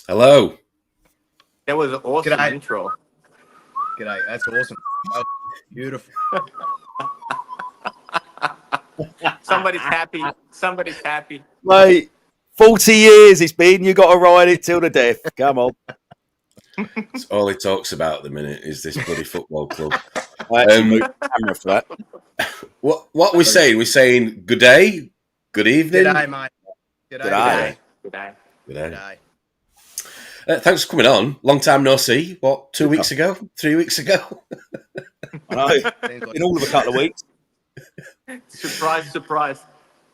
Hello. That was an awesome G'day. intro. G'day, that's awesome. Oh, beautiful. Somebody's happy. Somebody's happy. Mate, 40 years it's been. You got to ride it till the death. Come on. That's all he talks about at the minute is this bloody football club. I actually moved the camera for that. What are we saying? We're saying good day, good evening. G'day, mate. G'day. Good day. Good day. G'day. Thanks for coming on. Long time no see. What, 2 weeks ago? 3 weeks ago? I know. In all of a couple of weeks. Surprise, surprise.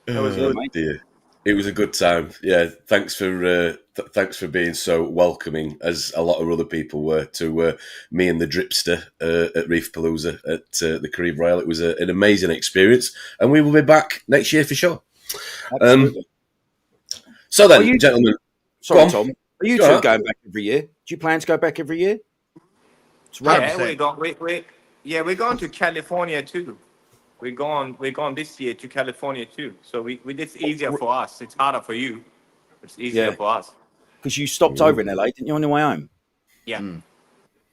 That was good, mate. Dear. It was a good time. Yeah, thanks for being so welcoming, as a lot of other people were, to me and the Dripster at Reefapalooza at the Caribbean Royal. It was an amazing experience, and we will be back next year for sure. So then, gentlemen. Sorry, Tom. Are you two going back every year? Do you plan to go back every year? Yeah, we're going to California too. We're going this year to California too. So it's easier for us. It's harder for you. It's easier for us. Because you stopped over in LA, didn't you, on your way home? Yeah.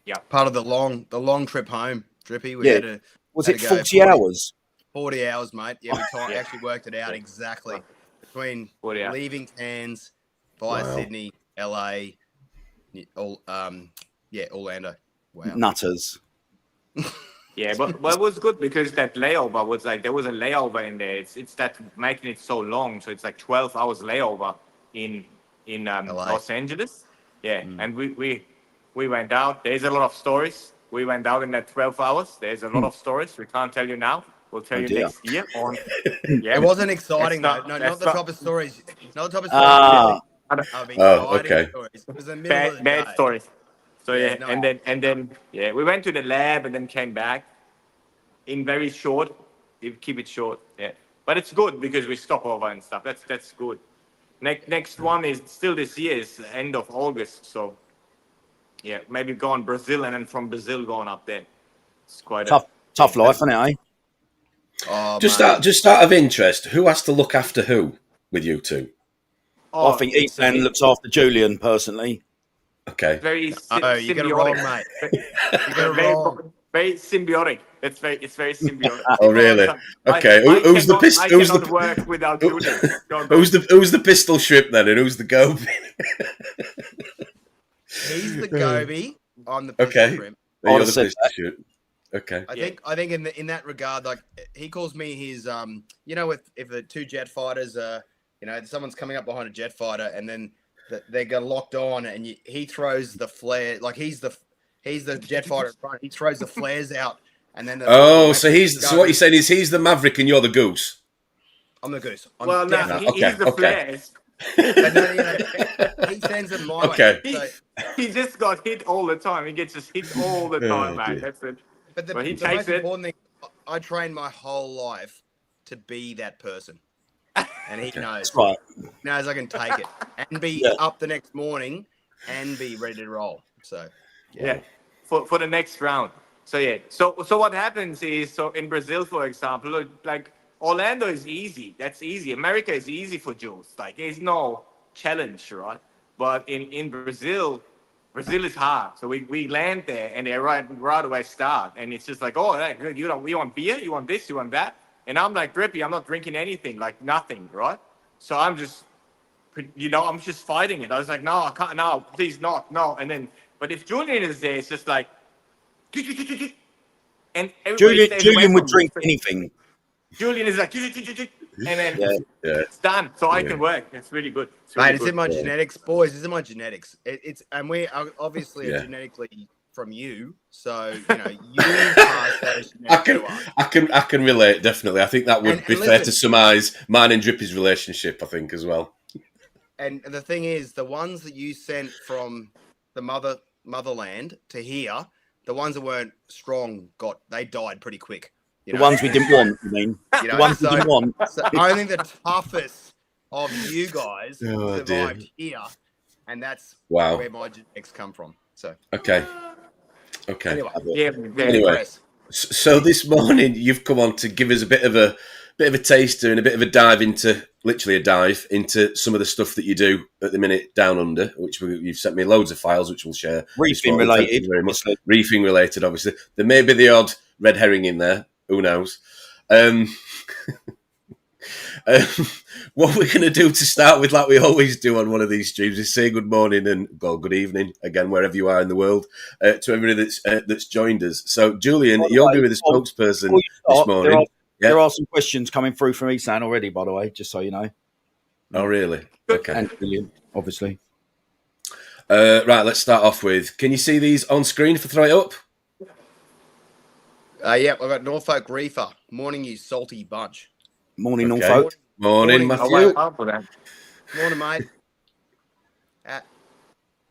Yeah. Part of the long trip home, Drippy. Was it 40 hours? 40 hours, mate. Yeah, we actually worked it out exactly. Between leaving Cairns via Sydney, LA, Orlando. Wow. Nutters. Yeah, but it was good because that layover was like, there was a layover in there. It's that making it so long. So it's like 12 hours layover in Los Angeles. Yeah, and we went out. There's a lot of stories. We went out in that 12 hours. There's a lot of stories. We can't tell you now. We'll tell you next year. It wasn't exciting though. No, not the top of stories. Not the top of stories. Okay. Stories. It was the middle of the Bad day. stories. So and then we went to the lab and then came back in very short. We keep it short, but it's good because we stop over and stuff. That's good. Next one is still this year. It's the end of August. So maybe go on Brazil and then from Brazil going up there. It's quite tough life, isn't it? Eh? Oh, just out of interest, who has to look after who with you two? I think Ehsan looks after Julian personally. Okay. Very you got it wrong, mate. You got it wrong. Very symbiotic. It's very symbiotic. Oh, really? Okay. Who's the pistol? Who's the work without Julian? Who's the pistol shrimp then, and who's the goby? He's the goby. I'm the pistol shrimp. You're the pistol shrimp. Okay. I think in that regard, like he calls me his if the two jet fighters someone's coming up behind a jet fighter and then they get locked on and he throws the flare, like he's the jet fighter in front. He throws the flares out and then so what you're saying is he's the maverick and you're the goose. I'm the goose. He's the flares. He sends them my way. Okay. He just got hit all the time. He gets just hit all the time, mate. That's it. But the most important thing, I trained my whole life to be that person. And he knows. Right. Knows I can take it. And be up the next morning and be ready to roll. So, for the next round. So, So what happens is, so in Brazil, for example, like Orlando is easy. That's easy. America is easy for Jules. Like, there's no challenge, right? But in Brazil is hard. So we land there and they right away start. And it's just like, you want beer? You want this? You want that? And I'm like, Drippy, I'm not drinking anything, like nothing, right? So I'm just, I'm just fighting it. I was like, no, I can't, no, please not, no. And then, but if Julian is there, it's just like, and Julian would drink anything. Julian is like, and then it's done. So I can work. It's really good. It's in my genetics, boys. It's in my genetics. And we are obviously genetically from you, so you pass those I can relate, definitely. I think that would be fair to surmise mine and Drippy's relationship, I think, as well. And the thing is, the ones that you sent from the motherland to here, the ones that weren't strong they died pretty quick. The ones we didn't want, you mean? The ones we didn't want. So only the toughest of you guys survived here, and that's where my genetics come from. So okay. Anyway, so this morning you've come on to give us a bit of bit of a taster and a bit of a dive into, literally a dive into some of the stuff that you do at the minute down under, which you've sent me loads of files, which we'll share. Reefing related. Thank you very much. Reefing related, obviously. There may be the odd red herring in there. Who knows? What we're going to do to start with, like we always do on one of these streams, is say good morning and good evening again, wherever you are in the world, to everybody that's joined us. So, Julian, you're going to be the spokesperson this morning. There are some questions coming through from Ehsan already, by the way, just so you know. Oh, really? Okay. And Julian, obviously. Right, let's start off with, can you see these on screen if I throw it up? Yeah, I've got Norfolk Reefer. Morning, you salty bunch. Morning, Norfolk. Morning, Matthew. Morning, mate.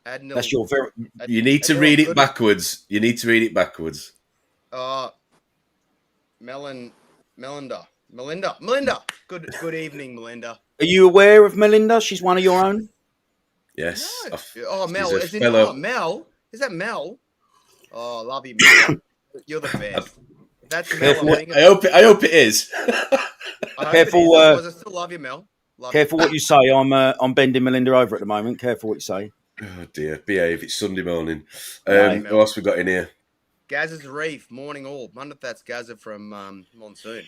That's your very... You need to read it backwards. You need to read it backwards. Melinda. Good evening, Melinda. Are you aware of Melinda? She's one of your own? Yes. No. Oh, Mel. Mel? Is that Mel? Oh, love you, Mel. You're the best. That's Mel. I hope it is. Careful. I still love you, Mel. Careful what you say. I'm bending Melinda over at the moment. Careful what you say. Oh dear, behave. It's Sunday morning. What else we got in here? Gazza's Reef. Morning all. I wonder if that's Gazza from Monsoon.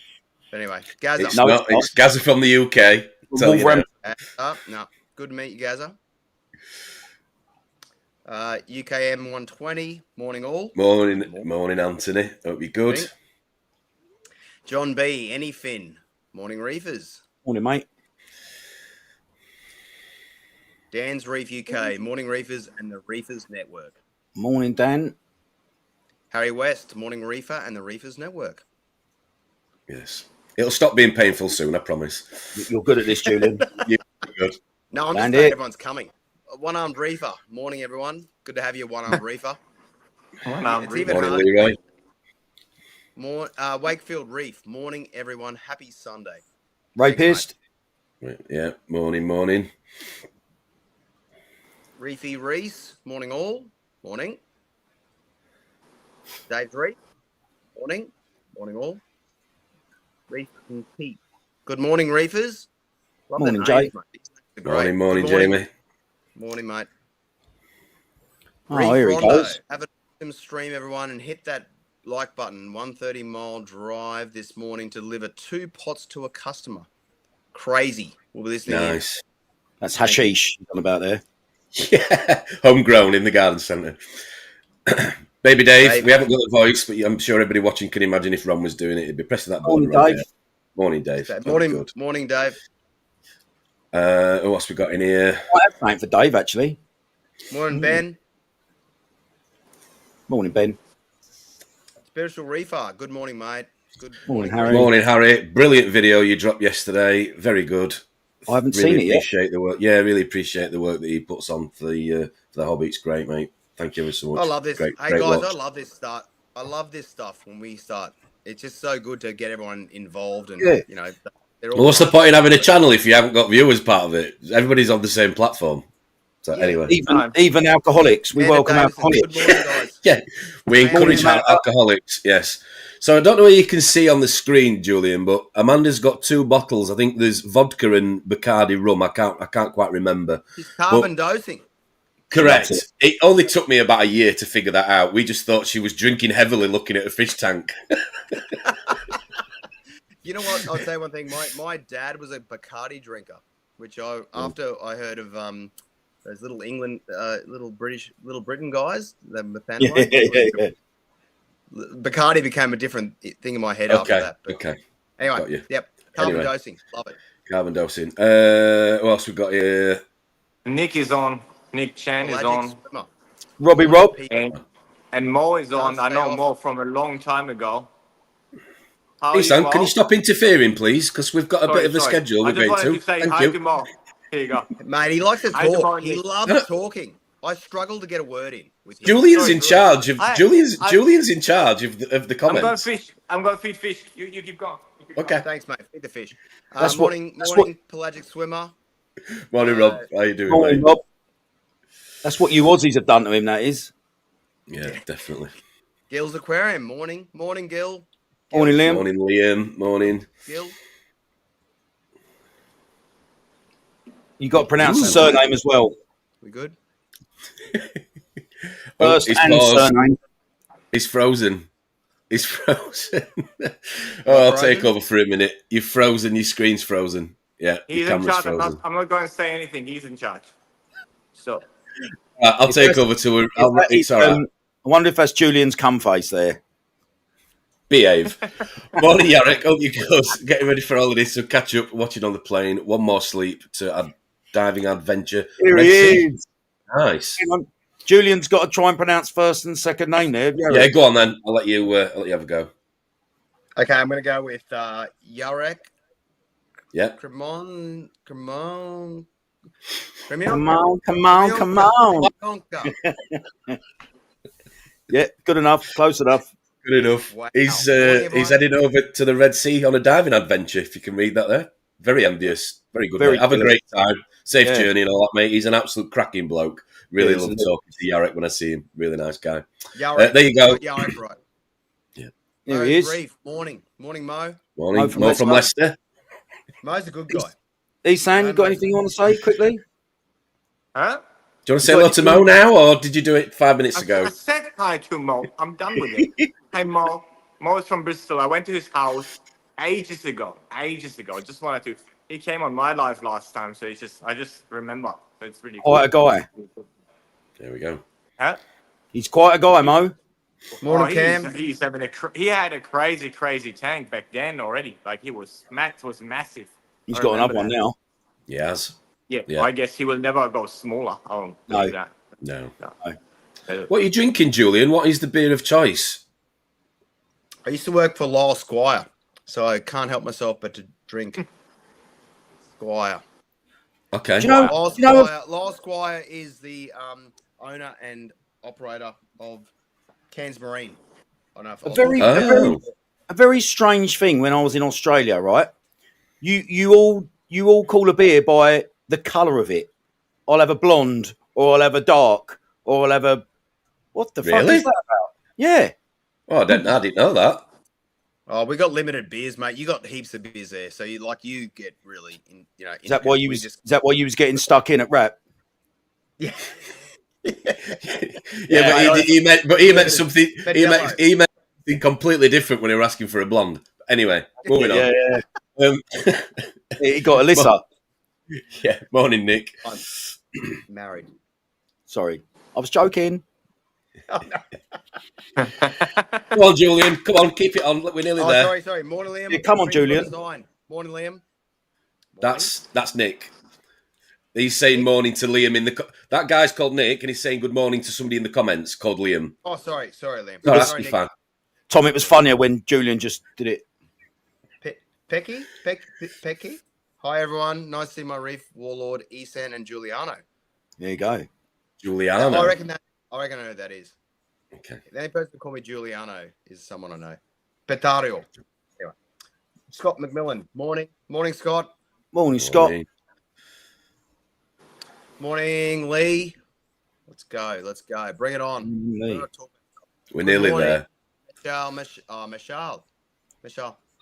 But anyway, Gazza. It's not. It's Gazza from the UK. No. Good to meet you, Gazza. UKM 120. Morning all. Morning, Anthony. Hope you're good. Morning. John B. Any Finn. Morning, Reefers. Morning, mate. Dan's Reef UK. Morning, Reefers and the Reefers Network. Morning, Dan. Harry West. Morning, Reefer and the Reefers Network. Yes. It'll stop being painful soon, I promise. You're good at this, Julian. You're good. No, I'm just saying everyone's coming. One-armed Reefer. Morning, everyone. Good to have you, one-armed Reefer. One-armed Reefer. Morning, Leroy. Wakefield Reef. Morning, everyone. Happy Sunday. Rapist. Yeah. Morning. Reefy Reese. Morning, all. Morning. Dave Reef. Morning. Morning, all. Reef and Pete. Good morning, Reefers. Love morning, Jay. Morning, Jamie. Morning, mate. Oh, here he goes. Have a stream, everyone, and hit that like button. 130-mile drive this morning to deliver 2 pots to a customer. Crazy. We'll be listening. Nice. That's hashish on about there. Yeah, homegrown in the garden centre. Baby Dave, we haven't got the voice, but I'm sure everybody watching can imagine if Ron was doing it. He'd be pressing that button right there. Morning, Dave. Morning, Dave. Who else we got in here? I have time for Dave, actually. Morning, Ben. Morning, Ben. Spiritual Reefer. Good morning, mate. Good morning, Harry. Morning, Harry. Brilliant video you dropped yesterday. Very good. I haven't seen it yet. Appreciate the work. Yeah, really appreciate the work that he puts on for the hobby. It's great, mate. Thank you ever so much. I love this. Great guys, watch. I love this start. I love this stuff when we start. It's just so good to get everyone involved and you know. Well, what's the point in having a channel if you haven't got viewers part of it? Everybody's on the same platform. So anyway, even alcoholics, we welcome alcoholics. Good morning, guys. Yeah, we encourage alcoholics. Yes. So I don't know what you can see on the screen, Julian, but Amanda's got 2 bottles. I think there's vodka and Bacardi rum. I can't quite remember. She's carbon dosing. Correct. It only took me about a year to figure that out. We just thought she was drinking heavily, looking at a fish tank. You know what? I'll say one thing. My dad was a Bacardi drinker, which after I heard of those little England, little Britain guys, the Bacardi became a different thing in my head after that. But anyway, yep. Carbon dosing. Love it. Carbon dosing. What else we got here? Nick is on. Nick Chan is on. Robbie Rob. And Mo is on. I know Mo from a long time ago. Hey, son, can you stop interfering, please? Because we've got a bit of a schedule we're going to. Thank you. To Mo. Here you go. Mate, he likes to talk. He loves talking. I struggle to get a word in with him. Julian's in charge of Julian's in charge of the comments. I'm going to feed fish. You keep going. Okay. Thanks, mate. Feed the fish. That's morning, pelagic swimmer. Morning, Rob. How you doing, morning, mate? Rob. That's what you Aussies have done to him, that is. Yeah, definitely. Gil's Aquarium. Morning, Gil. Morning, Liam. Morning, Liam. Morning. Gil. You got to pronounce the Ooh. surname as well. We good? First he's and paused. surname. He's frozen. He's frozen. I'll frozen? take over for a minute. You're frozen. Your screen's frozen. Yeah, He's your in camera's charge. frozen. I'm not going to say anything. He's in charge. So I'll take over to her. It's all right. I wonder if that's Julian's cum face there. Behave. Morning, Yarrick. Hope you guys getting ready for holidays. So catch up, watching on the plane. One more sleep to a diving adventure. Here Red he Sea. is. Nice. Hang on. Julian's got to try and pronounce first and second name there. Yeah, go on then. I'll let you have a go. Okay, I'm going to go with Yarek. Yeah. Come on. Yeah, good enough. Close enough. Good enough. Wow. He's Morning, heading over to the Red Sea on a diving adventure, if you can read that there. Very envious. Very good, Very mate. Have a good. great time. Safe Yeah. journey and all that, mate. He's an absolute cracking bloke. Really Yeah, love isn't it? talking to Yarrick when I see him. Really nice guy. Yarek. There you go. Yarek, right. Here he is. Reef. Morning, Mo. Morning. Mo Mo from from Leicester. Mo's a good guy. Ehsan, you got anything you want to say quickly? huh? Do you want to say hello to Mo now, or did you do it 5 minutes I ago? said hi to Mo. I'm done with it. Hey Mo. Mo is from Bristol. I went to his house ages ago. I just wanted to. He came on my live last time, so I just remember. So it's really cool. Quite a guy. There we go. Huh? He's quite a guy, Mo. Morning, Cam. He's having he had a crazy tank back then already. Like Max was massive. He's I got another remember one that. now. Yes. Yeah, I guess he will never go smaller. I don't No. believe that. No. No. What are you drinking, Julian? What is the beer of choice? I used to work for Lyle Squire, so I can't help myself but to drink Squire. Okay. Do you know? Lyle Squire is the owner and operator of Cairns Marine. I don't know if A very strange thing when I was in Australia, right? You all call a beer by the colour of it. I'll have a blonde, or I'll have a dark, or I'll have a what the fuck Really? is that about? Yeah. Oh, I didn't know that. Oh, we got limited beers, mate. You got heaps of beers there, so you get really, Is that why you was getting stuck in at rap? Yeah. But he meant something. He meant something completely different when he was asking for a blonde. Anyway, moving on. Yeah. He got Alyssa. Yeah. Morning, Nick. I'm married. Sorry, I was joking. Come on, Julian. Come on, keep it on. We're nearly there. Sorry. Morning, Liam. Yeah, come on, Julian. Morning, Liam. That's Nick. He's saying morning to Liam in the. That guy's called Nick, and he's saying good morning to somebody in the comments called Liam. Oh, sorry, Liam. No, that's Sorry, be Nick. fine. Tom, it was funnier when Julian just did it. Pecky. Hi, everyone. Nice to see my Reef warlord, Ehsan and Juliano. There you go. Juliano. I reckon I know who that is. Okay. The only person who call me Juliano is someone I know. Petario. Anyway. Scott McMillan. Morning, Scott. Morning, Scott. Morning. Morning, Lee. Let's go. Bring it on. Lee. We're nearly morning. there. Michelle.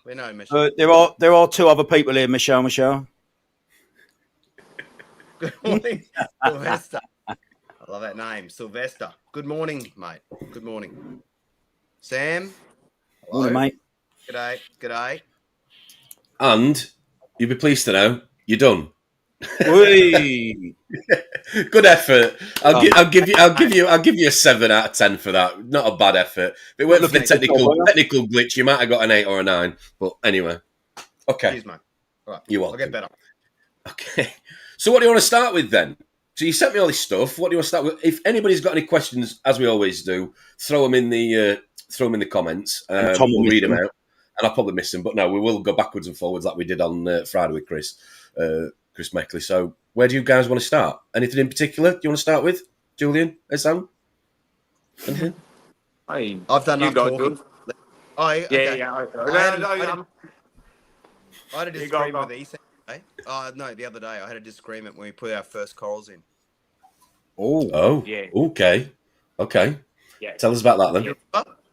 We know Michelle. There are two other people here, Michelle. Good morning, Sylvester. I love that name, Sylvester. Good morning, mate. Good morning. Sam. Hello. Morning, mate. G'day. And you'll be pleased to know you're done. Whee! Good effort. I'll give you a 7 out of 10 for that. Not a bad effort. If it weren't for the technical glitch, you might have got an 8 or a 9. But anyway, okay. Cheers, mate. All right, You're welcome. I'll get better. Okay. So what do you want to start with then? So you sent me all this stuff. What do you want to start with? If anybody's got any questions, as we always do, throw them in the comments. We'll read them out, and I'll probably miss them. But no, we will go backwards and forwards like we did on Friday with Chris Meckley. So where do you guys want to start? Anything in particular? Do you want to start with, Julian? Ehsan? Anything? I've done enough talking. I had a disagreement with Ehsan. No, the other day I had a disagreement when we put our first corals in. Oh, yeah. Okay. Yeah. Tell us about that then.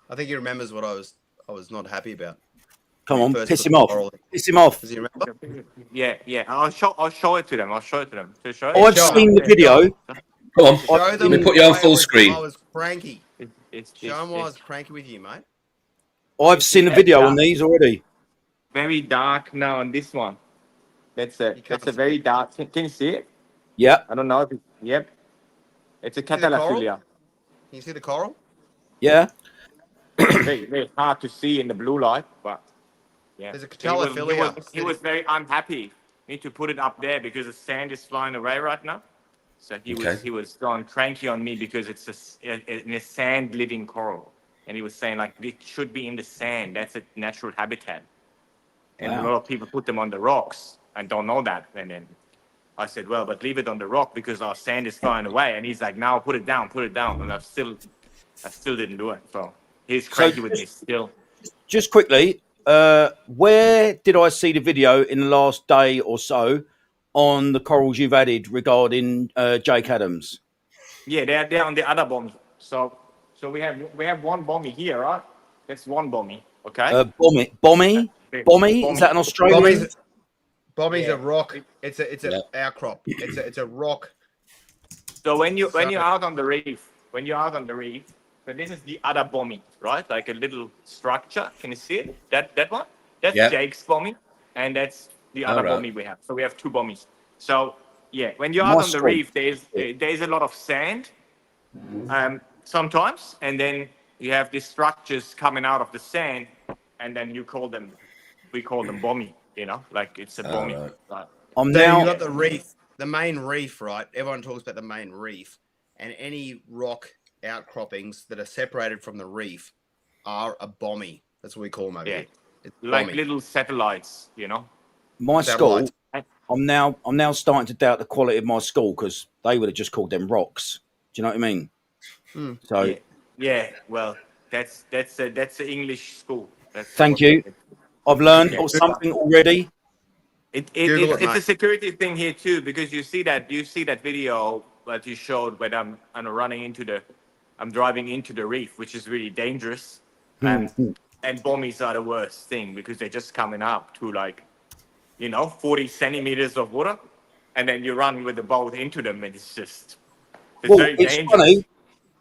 I think he remembers what I was not happy about. Come when he on, first piss put him the off. coral in. Piss him off. Does he remember? Yeah. I'll show it to them. I'll show it to them. To show I've show seen the them. video. Come on, Show I've let me them put you on why full I screen. was cranky. It's Show them why I was cranky with you, mate. I've seen the video on these already. very dark now on this one. That's You can't a see very it. dark. Can you see it? Yeah, I don't know if yep. It's a See the coral? Catalophilia. Can you see the coral? yeah. Very hard to see in the blue light, but yeah. There's a He was, Catalophilia. he was very unhappy. Need to put it up there because the sand is flying away right now. So Okay. he was going cranky on me because it's in a sand living coral, and he was saying like it should be in the sand. That's a natural habitat, and a Wow. lot of people put them on the rocks and don't know that. And then I said, well, but leave it on the rock because our sand is flying away. And he's like, no, put it down. And I still didn't do it. So he's cranky with me still. Just quickly, where did I see the video in the last day or so on the corals you've added regarding Jake Adams? Yeah, they're on the other bomb. So we have one bommy here, right? That's one bommy. Okay. Bommy? Is that an Australian? Bommy's Yeah. a rock. It's a Yeah. outcrop. It's a rock. So when you're out on the reef, so this is the other bommy, right? Like a little structure. Can you see it? That one? That's Yeah. Jake's bommy, and that's the other Alright. bommy we have. So we have two bommies. So yeah, when you're out Nice on the one. reef, there's a lot of sand, sometimes, and then you have these structures coming out of the sand, and then we call them bommy. You know, like it's a bommy. Alright. Right. I'm So you now. got the reef, the main reef, right? Everyone talks about the main reef, and any rock outcroppings that are separated from the reef are a bommy. That's what we call them over Yeah. here. It's Like bommy. little satellites, you know. My school. Satellites. I'm now starting to doubt the quality of my school because they would have just called them rocks. Do you know what I mean? So Yeah. Well, that's the English school. That's Thank what- you. I've learned Yeah. something already. Google it, It's a mate. security thing here too because you see that video that you showed when I'm driving into the reef, which is really dangerous. And bommies are the worst thing because they're just coming up to 40 centimeters of water, and then you run with the boat into them, and it's very dangerous.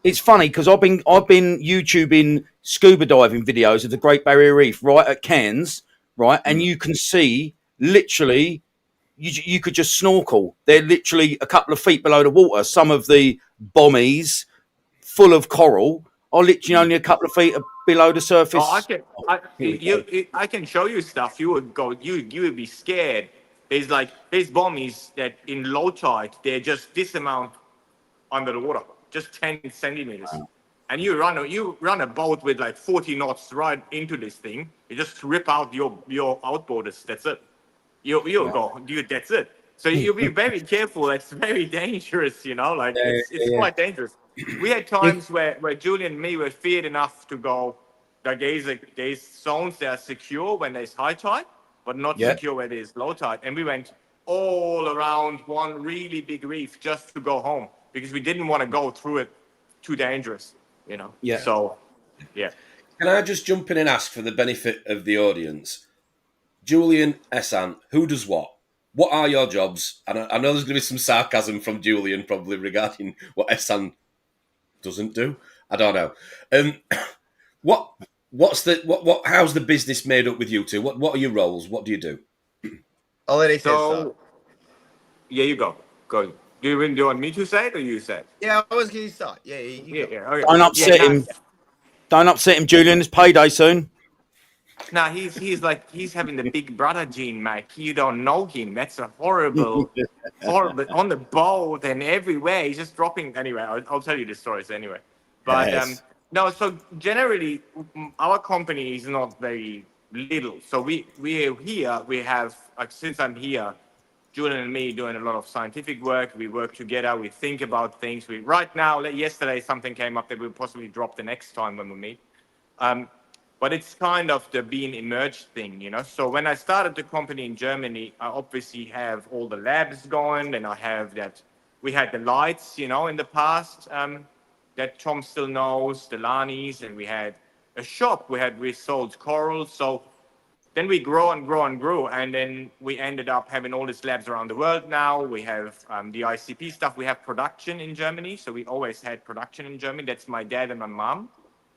It's funny because I've been YouTubing scuba diving videos of the Great Barrier Reef right at Cairns, right, and you can see literally you could just snorkel. They're literally a couple of feet below the water. Some of the bommies full of coral are literally only a couple of feet below the surface. Oh, I can show you stuff. You would be scared. There's bommies that in low tide they're just this amount under the water, just 10 centimeters, and you run a boat with 40 knots right into this thing. You just rip out your outboarders. That's it. You'll go, dude. That's it. So you'll be very careful. It's very dangerous. You know, it's quite dangerous. We had times where Julian and me were feared enough to go. There's zones that are secure when there's high tide, but not secure where there's low tide. And we went all around one really big reef just to go home because we didn't want to go through it. Too dangerous, you know. Yeah. So, yeah. Can I just jump in and ask for the benefit of the audience? Julian, Ehsan, who does what? What are your jobs? And I know there's going to be some sarcasm from Julian probably regarding what Ehsan doesn't do. I don't know. How's the business made up with you two? What are your roles? What do you do? I'll let it start. Yeah, you go. Go. Do you want me to say it or you say it? Yeah, I was going to start. Yeah, you go. Okay. Don't upset him. Don't upset him, Julian. It's payday soon. Nah, he's having the big brother gene, mate. You don't know him. That's a horrible on the boat and everywhere. He's just dropping. Anyway, I'll tell you the stories anyway. But Yes. no. So generally, our company is not very little. So we are here. We have since I'm here, Julian and me doing a lot of scientific work. We work together. We think about things. Yesterday something came up that we'll possibly drop the next time when we meet. But it's kind of the being emerged thing, you know. So when I started the company in Germany, I obviously have all the labs going, and I have that. We had the lights, you know, in the past that Tom still knows, the Lanis, and we had a shop. We sold corals. So then we grow and grow and grew, and then we ended up having all these labs around the world now. We have the ICP stuff. We have production in Germany, so we always had production in Germany. That's my dad and my mom.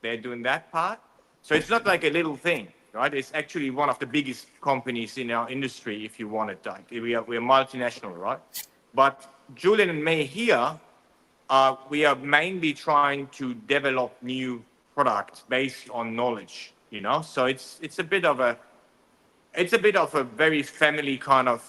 They're doing that part. So it's not like a little thing, right? It's actually one of the biggest companies in our industry, if you want it. Like we're multinational, right? But Julian and me here, we are mainly trying to develop new products based on knowledge, you know. So it's a bit of a very family kind of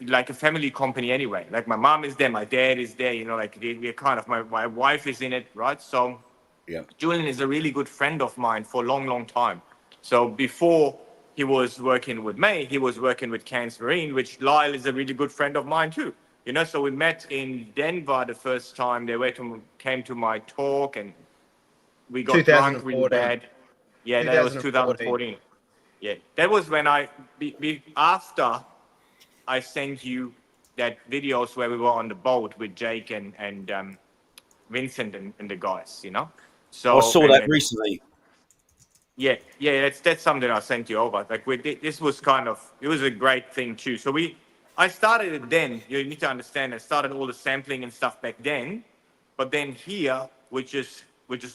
like a family company anyway. Like my mom is there, my dad is there, you know. Like we're kind of my wife is in it, right? So Yeah. Julian is a really good friend of mine for a long, long time. So before he was working with me, he was working with Cairns Marine, which Lyle is a really good friend of mine too. You know, so we met in Denver the first time. They came to my talk, and we got drunk really 2014. bad. Yeah, that was 2014. Yeah, that was when after I sent you that videos where we were on the boat with Jake and Vincent and the guys, you know. So I saw that recently. yeah, that's something I sent you over. Like this was it was a great thing too. So I started it then. You need to understand, I started all the sampling and stuff back then, but then here we're just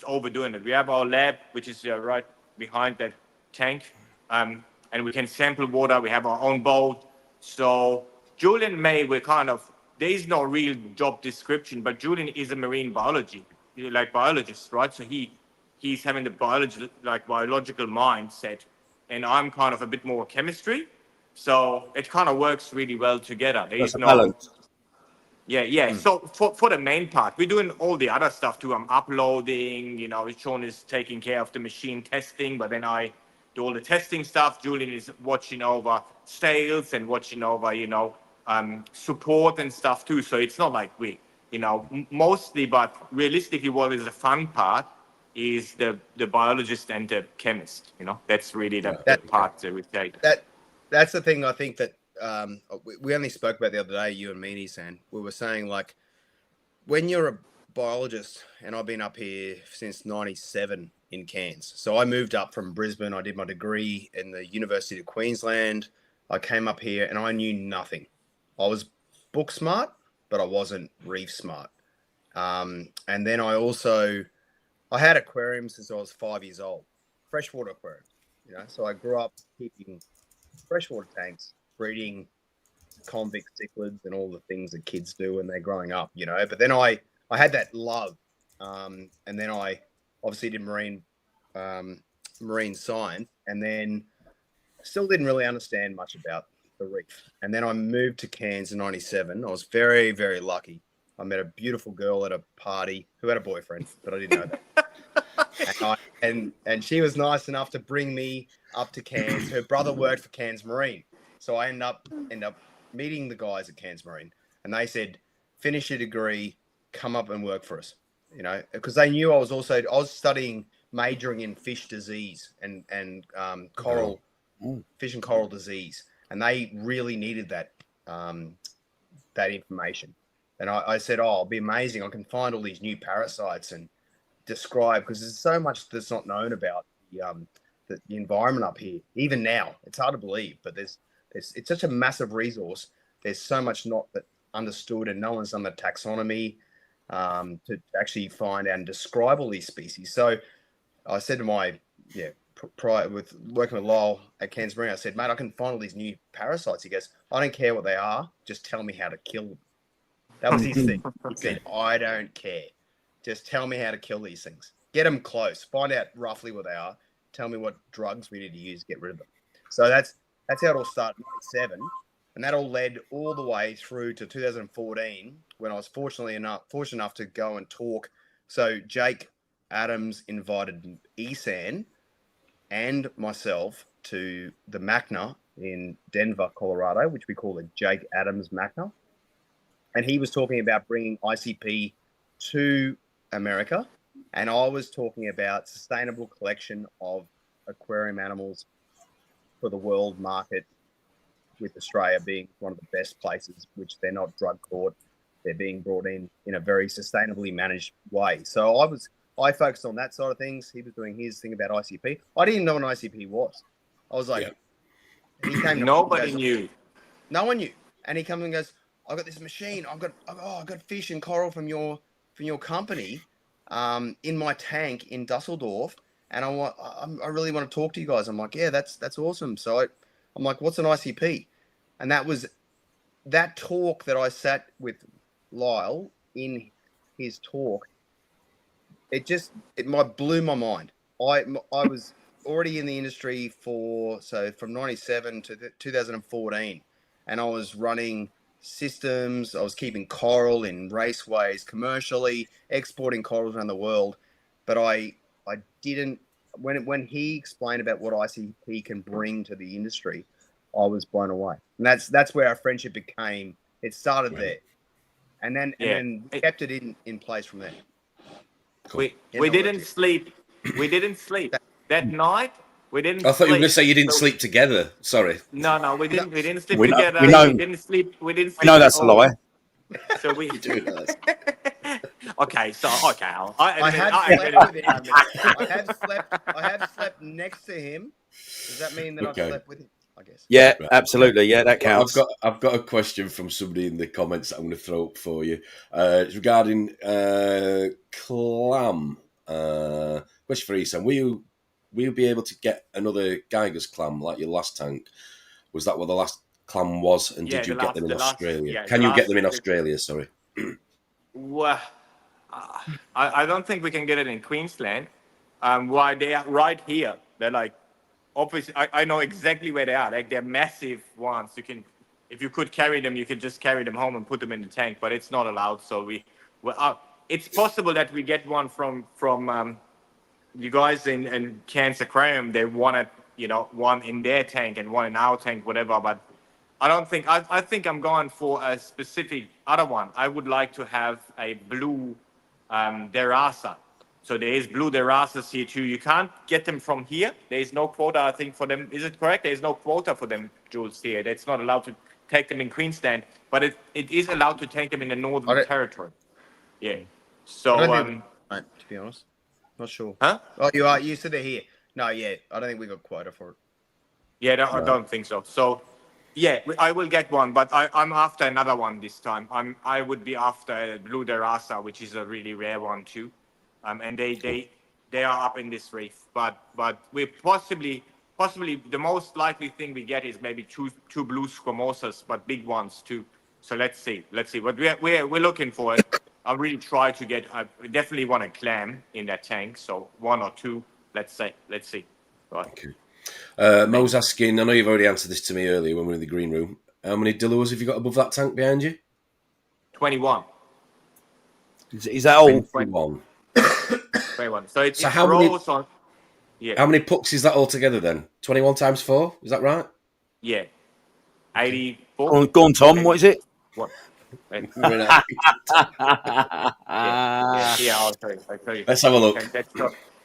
overdoing it. We have our lab, which is right behind that tank, and we can sample water. We have our own boat. So Julian and me, there is no real job description, but Julian is a marine biologist, right? So he's having the biological mindset, and I'm kind of a bit more chemistry. So it kind of works really well together. There That's is a no balance. yeah. So for the main part, we're doing all the other stuff too. I'm uploading, you know, Sean is taking care of the machine testing, but then I do all the testing stuff. Julian is watching over sales and watching over, you know, support and stuff too. So it's not like mostly, but realistically, what is the fun part is the biologist and the chemist. You know, that's really the part that we take. That's the thing I think that we only spoke about the other day, you and me, Ehsan. We were saying, like, when you're a biologist, and I've been up here since '97 in Cairns. So I moved up from Brisbane. I did my degree in the University of Queensland. I came up here and I knew nothing. I was book smart, but I wasn't reef smart. And then I had aquariums since I was 5 years old, freshwater aquariums, you know. So I grew up keeping freshwater tanks, breeding convict cichlids and all the things that kids do when they're growing up, you know. But then I had that love, and then I obviously did marine science, and then still didn't really understand much about the reef. And then I moved to Cairns in '97. I was very, very lucky. I met a beautiful girl at a party who had a boyfriend, but I didn't know that. and she was nice enough to bring me up to Cairns. Her brother worked for Cairns Marine, so I end up meeting the guys at Cairns Marine, and they said, "Finish your degree, come up and work for us." You know, because they knew I was studying, majoring in fish disease and coral, fish and coral disease, and they really needed that information. And I said, "Oh, it'll be amazing. I can find all these new parasites and describe, because there's so much that's not known about the environment up here. Even now, it's hard to believe, but it's such a massive resource. There's so much not that understood, and no one's done the taxonomy to actually find and describe all these species." So I said to prior with working with Lyle at Cairns Marine, I said, "Mate, I can find all these new parasites." He goes, "I don't care what they are, just tell me how to kill them." That was his thing. He said, "I don't care. Just tell me how to kill these things. Get them close. Find out roughly what they are. Tell me what drugs we need to use to get rid of them." So that's how it all started in '97. And that all led all the way through to 2014, when I was fortunate enough to go and talk. So Jake Adams invited Ehsan and myself to the MACNA in Denver, Colorado, which we call the Jake Adams MACNA. And he was talking about bringing ICP to America. And I was talking about sustainable collection of aquarium animals for the world market, with Australia being one of the best places, which they're not drug caught. They're being brought in a very sustainably managed way. So I focused on that side of things. He was doing his thing about ICP. I didn't know what an ICP was. I was like, he came. Nobody knew. No one knew, and he comes and goes, "I got this machine. I got fish and coral from your company, in my tank in Dusseldorf, and I really want to talk to you guys." I'm like, "Yeah, that's awesome." So I'm like, "What's an ICP?" And that was that talk that I sat with Lyle in his talk. It blew my mind. I was already in the industry from 97 to 2014, and I was running systems. I was keeping coral in raceways commercially, exporting corals around the world. But I didn't, when he explained about what ICP can bring to the industry, I was blown away. And that's where our friendship became. It started there, and then kept it in place from there. Cool. We didn't sleep. We didn't sleep that night. We didn't. I thought you were going to sleep. say you didn't sleep together. Sorry. No, we didn't. We didn't sleep We know- together. we know- We didn't sleep. We didn't sleep. We know that's a lie. So we. You do realise. Okay. I have slept next to him. Does that mean that Okay. I've slept with him? I guess. Yeah, Right. absolutely. Yeah, that counts. I've got a question from somebody in the comments that I'm going to throw up for you. It's regarding clam. Question for Ehsan. Will you be able to get another Geiger's clam like your last tank? Was that what the last clam was? And Yeah, did you the get last- them in the last- Australia? yeah, Can the you get last- them in Australia? Sorry. Well, I don't think we can get it in Queensland. Why they are right here? They're like, obviously, I know exactly where they are. Like they're massive ones. If you could carry them, you could just carry them home and put them in the tank. But it's not allowed. So it's possible that we get one from you guys in Cairns Aquarium. They wanted, one in their tank and one in our tank, whatever. But I don't think. I think I'm going for a specific other one. I would like to have a blue Derasa. So there is blue Derasas here too. You can't get them from here. There is no quota, I think, for them. Is it correct? There is no quota for them, Jules, here. It's not allowed to take them in Queensland, but it is allowed to take them in the Northern Territory. Yeah. So, to be honest, not sure. huh? Oh, you are. You said they're here. No, yeah, I don't think we got quota for it. Yeah, I don't think so. So, yeah, I will get one, but I'm after another one this time. I would be after a blue Derasa, which is a really rare one too. And they are up in this reef, but we possibly the most likely thing we get is maybe two blue squamosas, but big ones too. So let's see. But we're looking for it. I really try to get. I definitely want a clam in that tank. So one or two. Let's see. Right. Okay. Mo's asking. I know you've already answered this to me earlier when we were in the green room. How many Dilluas have you got above that tank behind you? 21. Is that all? 21. So it's how rows on. Yeah. How many pucks is that altogether then? 21 times 4? Is that right? Yeah. 84. Go on, Tom. What is it? What? We're Yeah, I'll tell you. Let's have a look.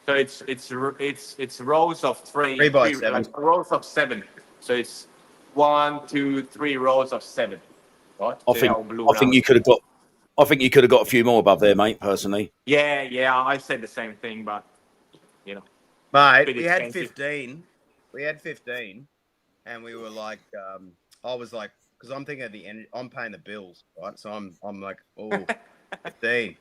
So it's rows of three. 3 by 7. Like rows of 7. So it's 1, 2, 3 rows of 7. Right? I think you could have got. I think you could have got a few more above there, mate. Personally. Yeah. I said the same thing, but Mate, bit we had expensive. 15. We had 15, and we were like, I was like, because I'm thinking of the end. I'm paying the bills, right? So I'm like, oh, 15.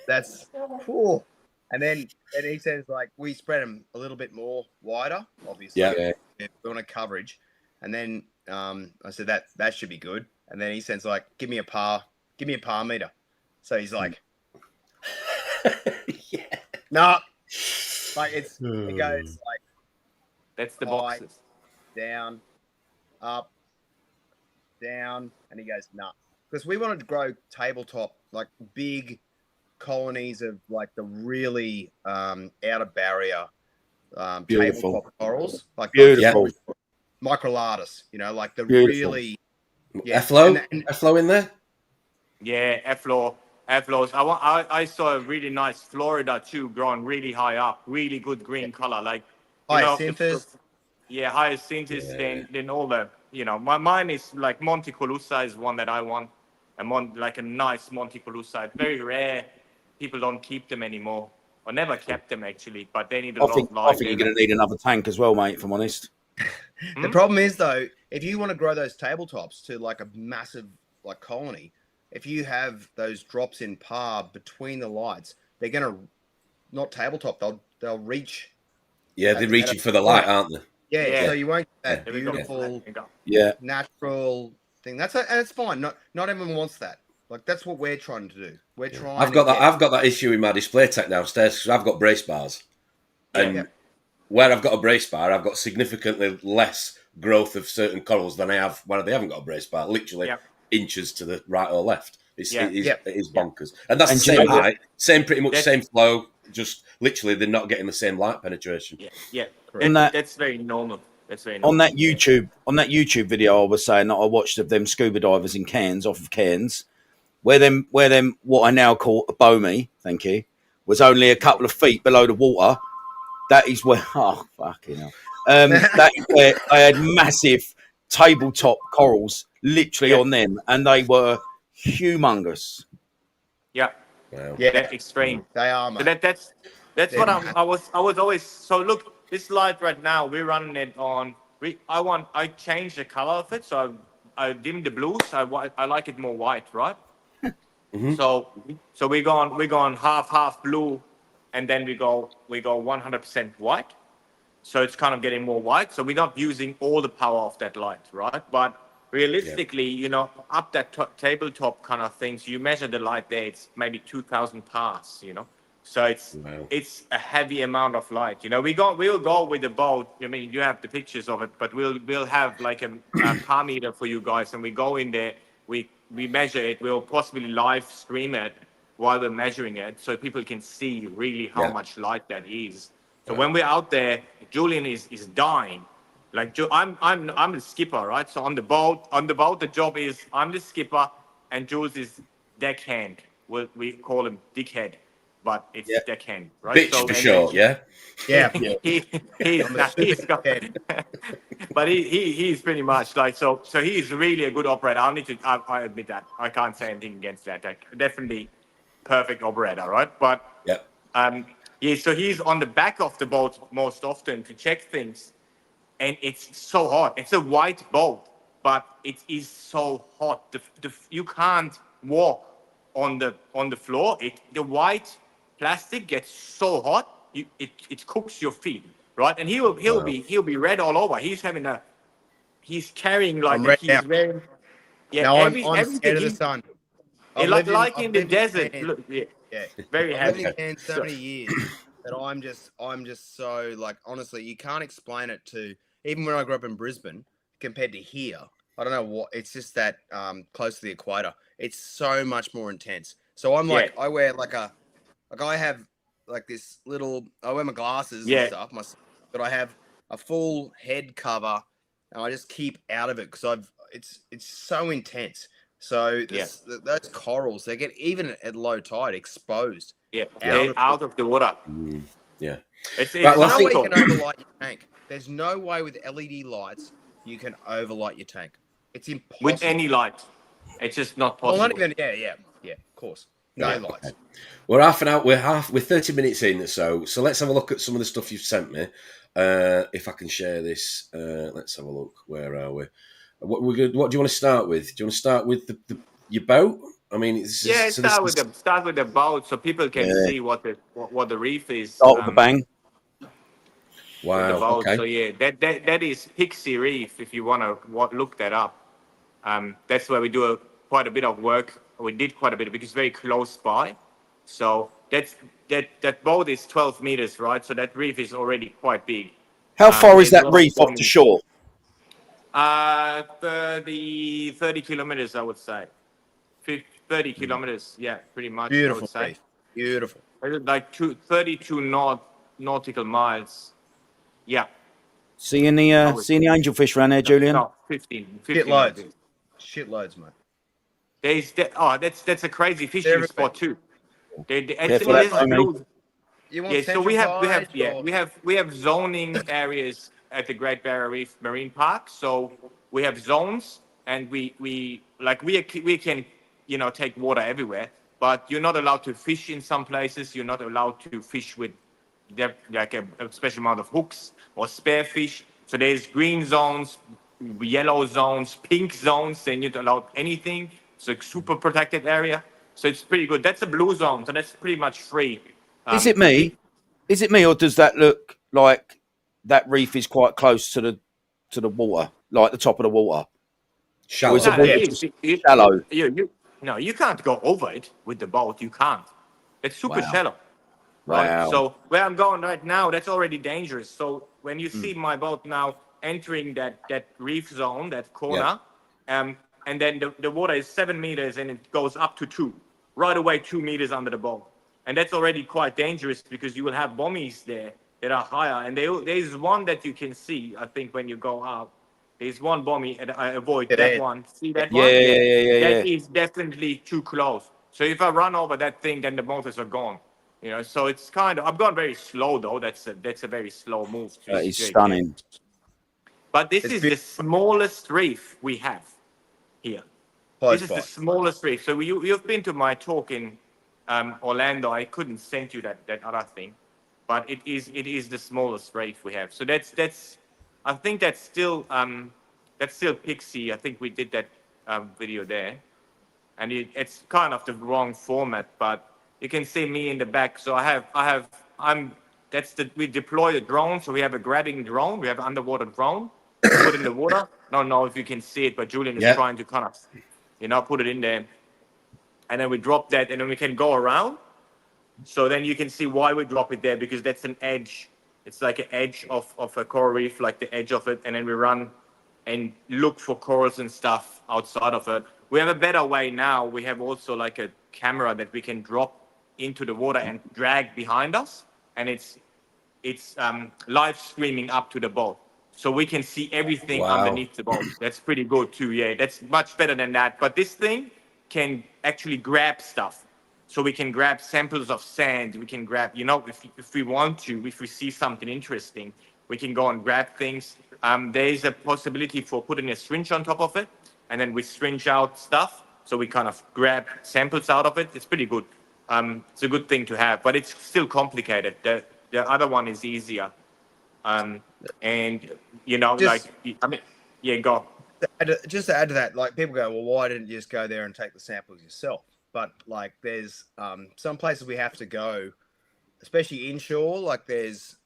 That's cool. And then he says like we spread them a little bit more wider, obviously. Yeah. We want a coverage. And then I said that should be good. And then he says like, give me a par meter. So he's like, Yeah. no, like it goes like that's the high, boxes. down, up, down, and he goes, nah. Because we wanted to grow tabletop, like big colonies of like the really outer barrier Beautiful. tabletop corals. Like Beautiful. microlatus, like the Beautiful. really Efflow in there? Yeah, Efflows. I saw a really nice Florida too, growing really high up, really good green color, like hyacinthus. Hyacinthus. Then all the mine is like Monticolusa is one that I want, like a nice Monticolusa. Very rare. People don't keep them anymore, or never kept them actually. But they need a lot of light. I think you're going to need another tank as well, mate. If I'm honest. The problem is though, if you want to grow those tabletops to like a massive like colony, if you have those drops in par between the lights, they're gonna not tabletop. They'll reach. Yeah, they're reaching for the light, aren't they? Yeah, Yeah. so you won't get that There we go. beautiful Yeah. natural thing. And it's fine. Not everyone wants that. Like that's what we're trying to do. We're trying. I've got that issue in my display tech downstairs because I've got brace bars, and where I've got a brace bar, I've got significantly less growth of certain corals than I have when they haven't got a brace bar. Literally inches to the right or left. It is bonkers, and that's the same height, pretty much same flow. Just literally, they're not getting the same light penetration. That's very normal. On that YouTube video I was saying that I watched of them scuba divers in Cairns, off of Cairns, where them what I now call a bomie, thank you, was only a couple of feet below the water. That is where fucking hell. That is where I had massive tabletop corals literally on them, and they were humongous. Yeah. Wow. Yeah, That's extreme. They are, mate. So that's what I was always. So look, this light right now, we're running it on. I changed the color of it, so I dimmed the blues. I like it more white, right? Mm-hmm. So we're going half blue, and then we go 100% white. So it's kind of getting more white. So we're not using all the power of that light, right? But realistically, up that tabletop kind of things, you measure the light there, it's maybe 2,000 pars, So it's a heavy amount of light. We'll go with the boat. I mean, you have the pictures of it, but we'll have like a par meter for you guys, and we go in there, we measure it, we'll possibly live stream it while we're measuring it, so people can see really how much light that is. So when we're out there, Julian is dying. Like I'm the skipper, right? So on the boat, the job is I'm the skipper, and Jules is deckhand. We call him dickhead, but it's deckhand, right? Bitch for short, yeah. But he's pretty much like so he's really a good operator. I admit that. I can't say anything against that. Like, definitely perfect operator, right? But so he's on the back of the boat most often to check things. And it's so hot. It's a white boat, but it is so hot. You can't walk on the floor. The white plastic gets so hot, it cooks your feet, right? And he'll be red all over. He's carrying like he's wearing. Yeah, now I'm scared of the sun. Like in the desert. Look, very heavy. I've lived in Cairns so many years that I'm just so like honestly, you can't explain it to. Even when I grew up in Brisbane, compared to here, I don't know what. It's just that close to the equator, it's so much more intense. So I'm like, I wear I have like this little. I wear my glasses and stuff, but I have a full head cover, and I just keep out of it because it's so intense. So those corals, they get even at low tide exposed. Yeah, out of the water. Yeah, there's no way you can overlight your tank. There's no way with LED lights you can overlight your tank. It's impossible. With any light. It's just not possible. Well, not even, of course. No lights. We're half an hour. We're 30 minutes in, so let's have a look at some of the stuff you've sent me. If I can share this, let's have a look. Where are we? What do you want to start with? Do you want to start with your boat? I mean, start with the boat so people can see what the reef is. Start with the bang. Wow. Okay. So that is Pixie Reef. If you want to look that up, that's where we do quite a bit of work. We did quite a bit because it's very close by. So that boat is 12 meters, right? So that reef is already quite big. How far is that reef off the shore? 30 kilometers, I would say. 30 kilometers, pretty much. Beautiful I would say. reef. Beautiful. Like 32 nautical miles. Yeah. Seeing the angelfish around there, Julian? No, 15 Shitloads, mate. That's a crazy fishing spot too. So we have zoning areas at the Great Barrier Reef Marine Park. So we have zones, and we can take water everywhere, but you're not allowed to fish in some places. You're not allowed to fish with a special amount of hooks or spare fish. So there's green zones, yellow zones, pink zones. They need to allow anything. It's a super protected area. So it's pretty good. That's a blue zone. So that's pretty much free. Is it me? Is it me, or does that look like that reef is quite close to the water, like the top of the water? Shallow. Or is the No, water it just is. shallow? No, you can't go over it with the boat. You can't. It's super Wow. shallow. Right. Wow. So where I'm going right now, that's already dangerous. So when you see my boat now entering that reef zone, that corner, and then the water is 7 meters and it goes up to 2, right away 2 meters under the boat. And that's already quite dangerous because you will have bommies there that are higher. And there's one that you can see, I think, when you go out. There's one bommy, and I avoid that one. See that one? Yeah. That is definitely too close. So if I run over that thing, then the motors are gone. You know, so it's kind of, I've gone very slow though. That's a very slow move. That is stunning. But this is the smallest reef we have here. This is the smallest reef. So you've been to my talk in Orlando. I couldn't send you that other thing, but it is the smallest reef we have. So that's I think that's still Pixie. I think we did that video there, and it's kind of the wrong format, but you can see me in the back. So we deploy a drone. So we have a grabbing drone. We have an underwater drone. Put in the water. I don't know if you can see it, but Julian is trying to kind of, put it in there. And then we drop that, and then we can go around. So then you can see why we drop it there, because that's an edge. It's like an edge of a coral reef, like the edge of it. And then we run and look for corals and stuff outside of it. We have a better way now. We have also like a camera that we can drop into the water and drag behind us. And it's live streaming up to the boat. So we can see everything underneath the boat. That's pretty good too. Yeah, that's much better than that. But this thing can actually grab stuff. So we can grab samples of sand. We can grab, if we want to, if we see something interesting, we can go and grab things. There is a possibility for putting a syringe on top of it, and then we syringe out stuff. So we kind of grab samples out of it. It's pretty good. It's a good thing to have, but it's still complicated. The other one is easier. And go. Just to add to that, like people go, well, why didn't you just go there and take the samples yourself? But like there's some places we have to go, especially inshore. Like there's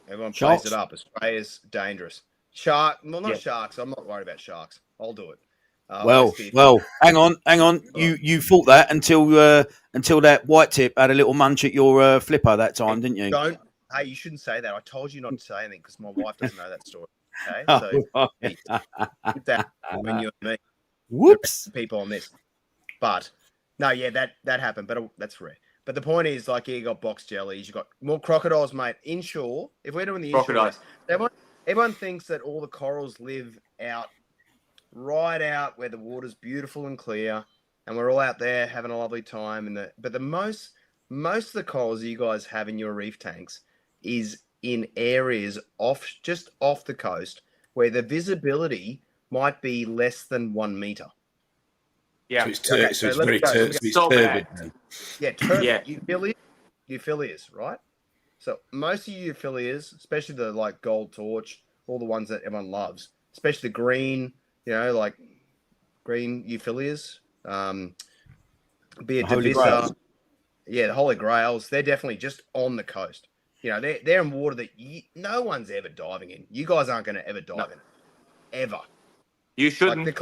everyone plays it up. Australia's dangerous. Sharks. I'm not worried about sharks. I'll do it. Well, hang on. You thought that until that white tip had a little munch at your flipper that time, didn't you? Hey, you shouldn't say that. I told you not to say anything because my wife doesn't know that story. Okay, so keep that between you and me. Whoops. People on this, but no, yeah, that happened, but that's rare. But the point is, like, you got box jellies, you got more crocodiles, mate. Inshore, if we're doing the inshore, everyone thinks that all the corals live right out where the water's beautiful and clear, and we're all out there having a lovely time. But the most of the corals you guys have in your reef tanks is in areas just off the coast where the visibility might be less than 1 meter. Yeah. So it's very turbid. Yeah, turbid. Euphyllias, right? So most of euphyllias, especially the like gold torch, all the ones that everyone loves, especially the green, like green euphyllias, be it Divisa, the Holy Grails, they're definitely just on the coast. They're in water that no one's ever diving in. You guys aren't going to ever dive in, ever. You shouldn't. Like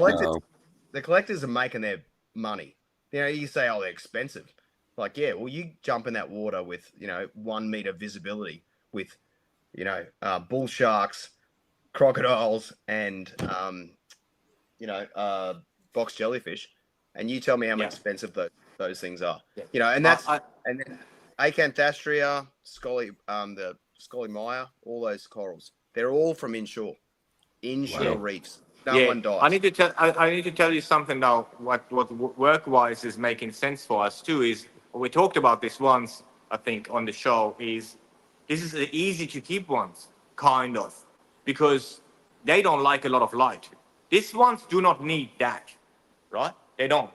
the collectors are making their money. You say, oh, they're expensive. Like, yeah, well, you jump in that water with 1 meter visibility with bull sharks, crocodiles, and box jellyfish, and you tell me how expensive those things are. And that's and then Acanthastria, the Scolimaya, all those corals. They're all from inshore reefs. No one dies. I need to tell you something now. What work-wise is making sense for us too is we talked about this once, I think, on the show. Is this is the easy to keep ones, kind of, because they don't like a lot of light. These ones do not need that, right? They don't.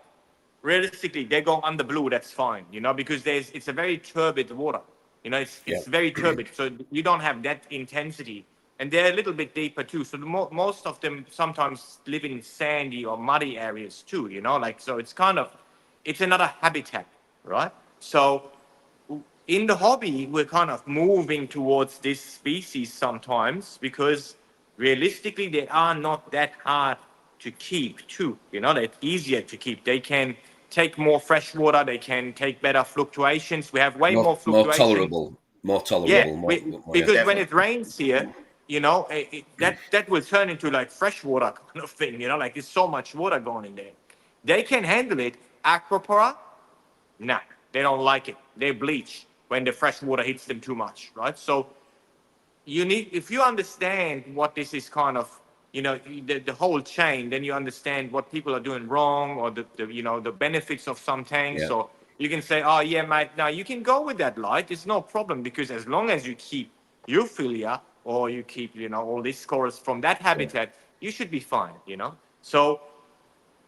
Realistically, they go under blue. That's fine, because it's a very turbid water. You know, it's very turbid, so you don't have that intensity. And they're a little bit deeper too. So most of them sometimes live in sandy or muddy areas too, you know, like, so it's kind of, it's another habitat, right? So in the hobby, we're kind of moving towards this species sometimes because realistically, they are not that hard to keep too. You know, they're easier to keep. They can take more fresh water. They can take better fluctuations. We have way more More fluctuations. tolerable. Yeah, because when Definitely. it rains here, you know, that will turn into like fresh water kind of thing. You know, like there's so much water going in there. They can handle it. Aquapora, nah, they don't like it. They bleach when the fresh water hits them too much, right? So you need, if you understand what this is kind of, you know, the whole chain, then you understand what people are doing wrong or the you know, the benefits of some tanks. Yeah. So you can say, oh yeah, mate, now you can go with that light. It's no problem because as long as you keep euphilia or you keep, you know, all these corals from that habitat, you should be fine, you know? So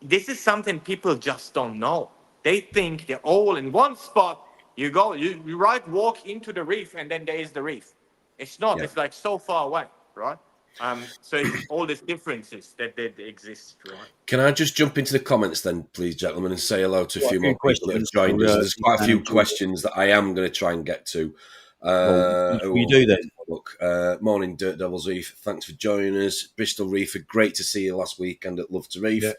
this is something people just don't know. They think they're all in one spot. You go, you walk into the reef, and then there is the reef. It's not. Yeah. It's like so far away, right? So it's all these differences that exist, right? Can I just jump into the comments then, please, gentlemen, and say hello to a few more people that have questions joined for, us? There's quite a Ehsan few and Julian. questions that I am going to try and get to. Well, you do then. Look, morning, Dirt Devils Reef. Thanks for joining us. Bristol Reef, great to see you last weekend at Love to Reef. Yeah.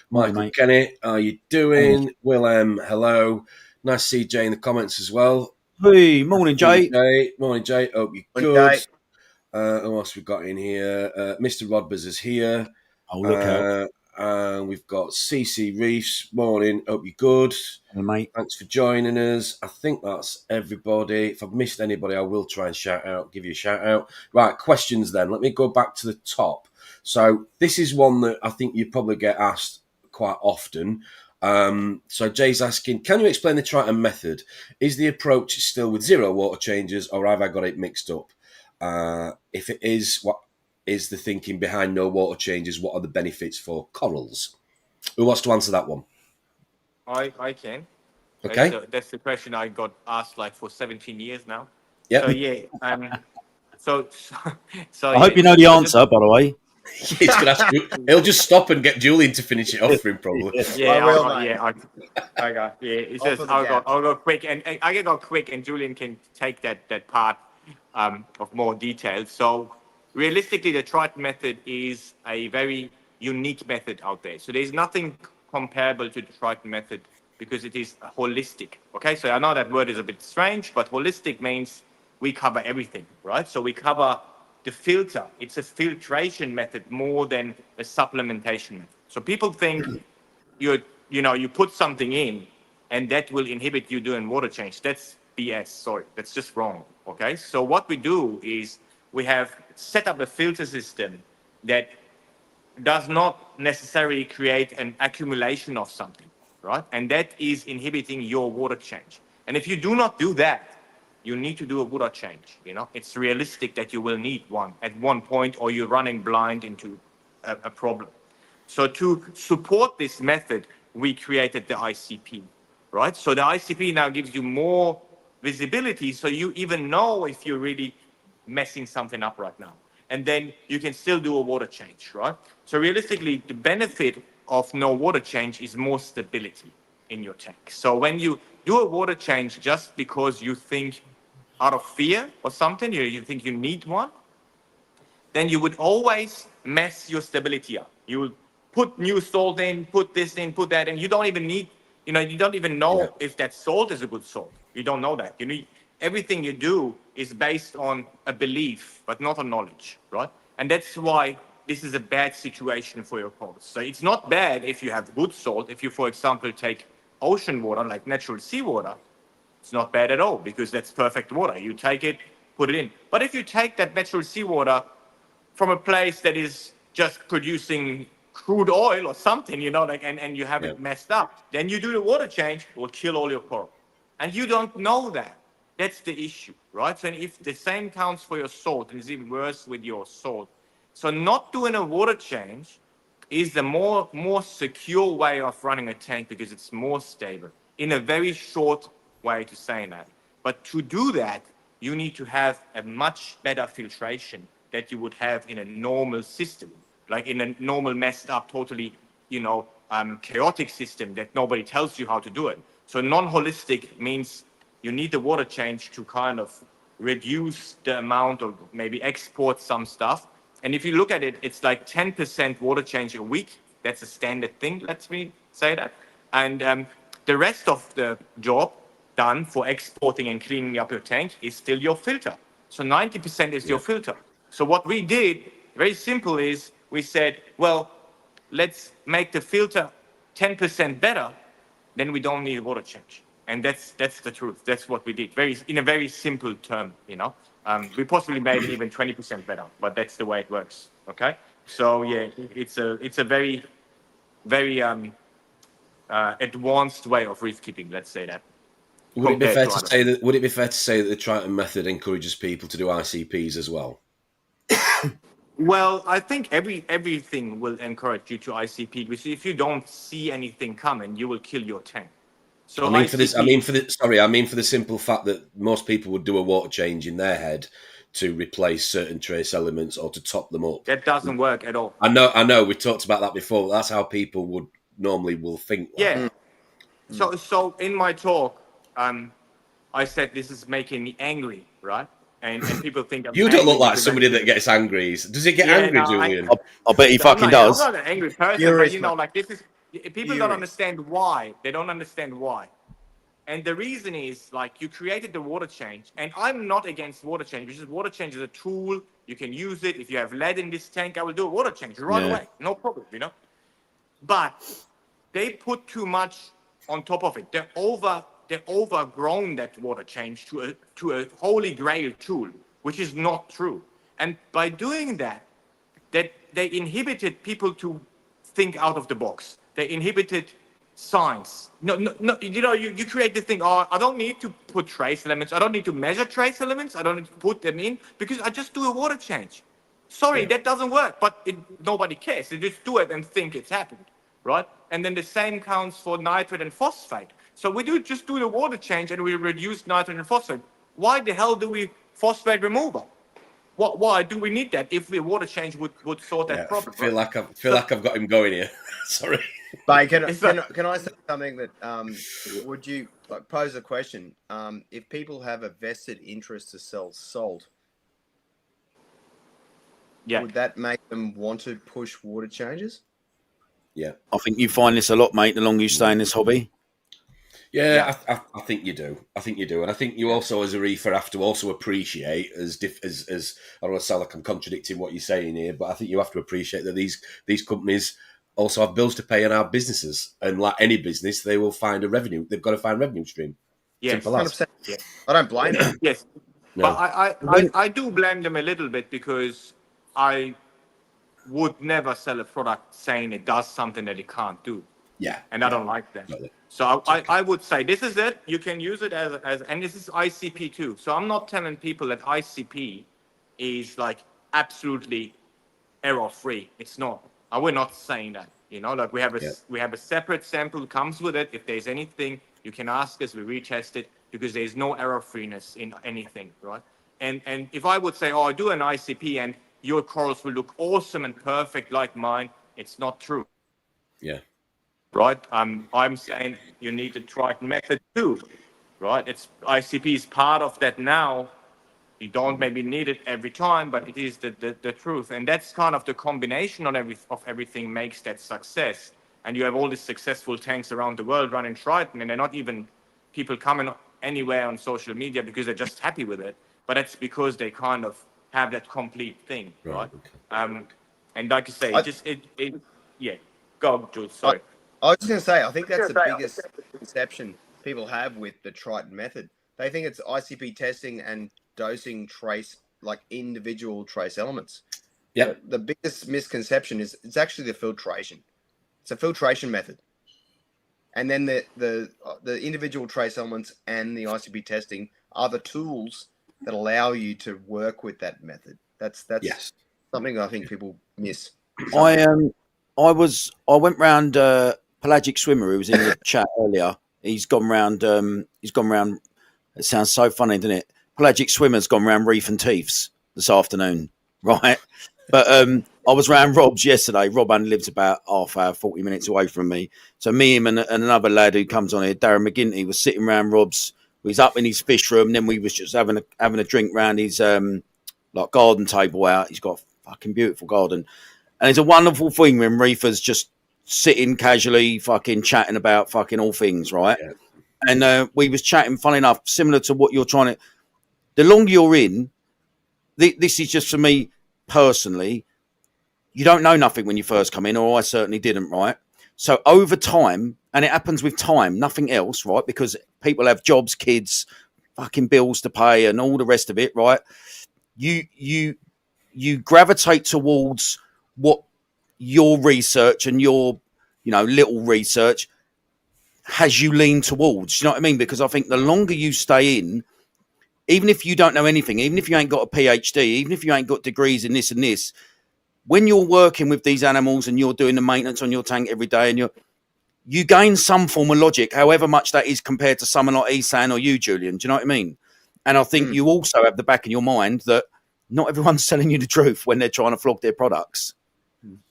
Michael Morning, mate. Kennett, how are you doing? Willem, hello. Nice to see Jay in the comments as well. Hey, morning, Jay. Morning, Jay. Hope you're Morning, good. Jay. Who else we got in here? Mr. Rodbers is here. Oh, look out. And we've got CC Reefs. Morning. Hope you're good. Hey, mate. Thanks for joining us. I think that's everybody. If I've missed anybody, I will try and give you a shout out. Right, questions then. Let me go back to the top. So this is one that I think you probably get asked quite often. So Jay's asking, can you explain the Triton method? Is the approach still with 0 water changes, or have I got it mixed up? If it is, what is the thinking behind no water changes? What are the benefits for corals? Who wants to answer that one? I can. Okay. So that's the question I got asked like for 17 years now. Yep. So yeah. So I hope you know the answer, by the way. He's gonna ask you, he'll just stop and get Julian to finish it off for him, probably. Yeah, I will, I got. Yeah, it Off says of the I'll go quick, and I can go quick, and Julian can take that part of more detail. So realistically, the Triton method is a very unique method out there. So there's nothing comparable to the Triton method because it is holistic. Okay, so I know that word is a bit strange, but holistic means we cover everything, right? So we cover the filter. It's a filtration method more than a supplementation method. So people think you put something in and that will inhibit you doing water change. That's BS. Sorry, that's just wrong. Okay. So what we do is we have set up a filter system that does not necessarily create an accumulation of something, right? And that is inhibiting your water change. And if you do not do that, you need to do a water change. You know, it's realistic that you will need one at one point, or you're running blind into a problem. So to support this method, we created the ICP, right? So the ICP now gives you more visibility, so you even know if you're really messing something up right now. And then you can still do a water change, right? So realistically, the benefit of no water change is more stability in your tank. So when you do a water change just because you think out of fear or something, you think you need one, then you would always mess your stability up. You would put new salt in, put this in, put that in. You don't even need, you don't even know if that salt is a good salt. You don't know that. Everything you do is based on a belief, but not on knowledge, right? And that's why this is a bad situation for your corals. So it's not bad if you have good salt. If you, for example, take ocean water, like natural seawater, it's not bad at all because that's perfect water. You take it, put it in. But if you take that natural seawater from a place that is just producing crude oil or something, and you have it messed up, then you do the water change, it will kill all your coral. And you don't know that. That's the issue, right? So if the same counts for your salt, and it's even worse with your salt. So not doing a water change is the more secure way of running a tank because it's more stable in a very short way to saying that. But to do that, you need to have a much better filtration that you would have in a normal system, like in a normal messed up, totally, chaotic system that nobody tells you how to do it. So non-holistic means you need the water change to kind of reduce the amount or maybe export some stuff. And if you look at it, it's like 10% water change a week. That's a standard thing, let me say that. And the rest of the job done for exporting and cleaning up your tank is still your filter. So 90% is your filter. So what we did, very simple, is we said, well, let's make the filter 10% better, then we don't need water change. And that's the truth. That's what we did. In a very simple term, We possibly made it even 20% better, but that's the way it works. Okay. So yeah, it's a very, very advanced way of reef keeping. Let's say that. Would it be fair to say that? Would it be fair to say that the Triton method encourages people to do ICPs as well? Well, I think everything will encourage you to ICP, because if you don't see anything coming, you will kill your tank. So I mean, for the simple fact that most people would do a water change in their head to replace certain trace elements or to top them up. That doesn't work at all. I know. We talked about that before. That's how people will think. Yeah. So in my talk, I said this is making me angry, right? And people think you don't look like somebody that gets angry. Does he get angry, Julian? I bet he fucking does. I'm not an angry person, but this is people don't understand why. They don't understand why. And the reason is, you created the water change, and I'm not against water change, because water change is a tool. You can use it. If you have lead in this tank, I will do a water change right away. No problem, But they put too much on top of it. They're overgrown that water change to a holy grail tool, which is not true. And by doing that they inhibited people to think out of the box. They inhibited science. No, you create this thing. Oh, I don't need to put trace elements. I don't need to measure trace elements. I don't need to put them in, because I just do a water change. Sorry, that doesn't work, but nobody cares. They just do it and think it's happened, right? And then the same counts for nitrate and phosphate. So we just do the water change and we reduce nitrate and phosphate. Why the hell do we phosphate removal? Why do we need that if the water change would sort that problem? I feel like I've got him going here. Sorry. But can I say something that would you pose a question? If people have a vested interest to sell salt, would that make them want to push water changes? Yeah, I think you find this a lot, mate, the longer you stay in this hobby. Yeah. I think you do. And I think you also, as a reefer, have to also appreciate, as I don't want to sound like I'm contradicting what you're saying here, but I think you have to appreciate that these companies also have bills to pay and are businesses, and like any business, they will find a revenue. They've got to find a revenue stream. Yes, 100%. Yeah. I don't blame them. Yes, no. But I do blame them a little bit, because I would never sell a product saying it does something that it can't do. Yeah. And I don't like that. So I would say, this is it. You can use it as and this is ICP too. So I'm not telling people that ICP is absolutely error-free. It's not. We're not saying that. We have a separate sample comes with it. If there's anything, you can ask us. We retest it, because there's no error-freeness in anything, right? And if I would say, I do an ICP and your corals will look awesome and perfect like mine, it's not true. Yeah. Right? I'm saying you need the Triton method too, right? ICP is part of that now. You don't maybe need it every time, but it is the truth. And that's kind of the combination of everything makes that success. And you have all these successful tanks around the world running Triton, and they're not even people coming anywhere on social media because they're just happy with it. But that's because they kind of have that complete thing, right? Okay. And like you say, Go, Jules, sorry. I was just going to say, I think that's the biggest conception people have with the Triton method. They think it's ICP testing and dosing individual trace elements. Yeah. The biggest misconception is it's actually the filtration. It's a filtration method. And then the individual trace elements and the ICP testing are the tools that allow you to work with that method. That's something I think people miss. I went round Pelagic Swimmer, who was in the chat earlier. He's gone round. It sounds so funny, doesn't it? pelagic swimmer's gone round Reef and Teeths this afternoon, right? But I was round Rob's yesterday. Rob only lives about half hour, 40 minutes away from me. So me, him, and another lad who comes on here, Darren McGinty, was sitting round Rob's. We was up in his fish room. Then we was just having a drink round his like garden table out. He's got a fucking beautiful garden, and it's a wonderful thing when reefers just sitting casually, fucking chatting about fucking all things, right? Yeah. And we was chatting, funny enough, similar to what you're trying to. The longer you're in, this is just for me personally. You don't know nothing when you first come in, or I certainly didn't, right? So over time, and it happens with time, nothing else, right? Because people have jobs, kids, fucking bills to pay, and all the rest of it, right? You gravitate towards what your research and your, little research has you lean towards. You know what I mean? Because I think the longer you stay in, even if you don't know anything, even if you ain't got a PhD, even if you ain't got degrees in this and this, when you're working with these animals and you're doing the maintenance on your tank every day, and you gain some form of logic, however much that is compared to someone like Ehsan or you, Julian. Do you know what I mean? And I think you also have the back in your mind that not everyone's telling you the truth when they're trying to flog their products.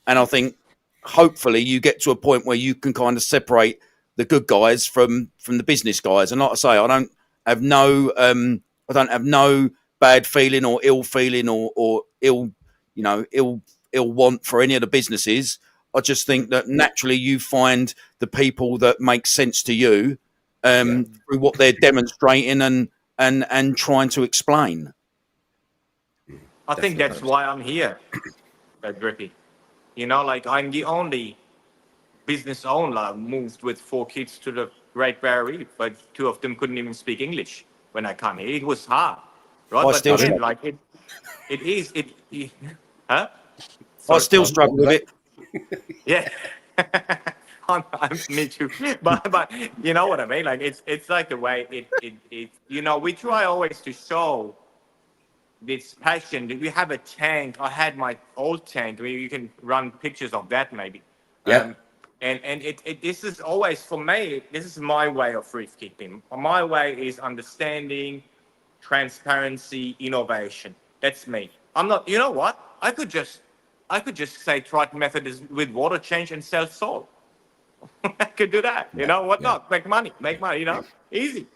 And I think hopefully you get to a point where you can kind of separate the good guys from the business guys. And like I say, I don't have no bad feeling or ill feeling or ill want for any of the businesses. I just think that naturally you find the people that make sense to you through what they're demonstrating and trying to explain. I think that's why I'm here at Grippy. I'm the only business owner moved with 4 kids to the Great Barrier Reef, but 2 of them couldn't even speak English when I come here. It was hard, right? But again, huh? I still struggle with it. Yeah. Me too. But you know what I mean? Like it's like the way it we try always to show this passion. We have a tank. I had my old tank. You can run pictures of that maybe. Yeah. And this is always for me. This is my way of reef keeping. My way is understanding, transparency, innovation. That's me. I'm not. You know what? I could just say Triton method is with water change and sell salt. I could do that. What not? Make money. Easy.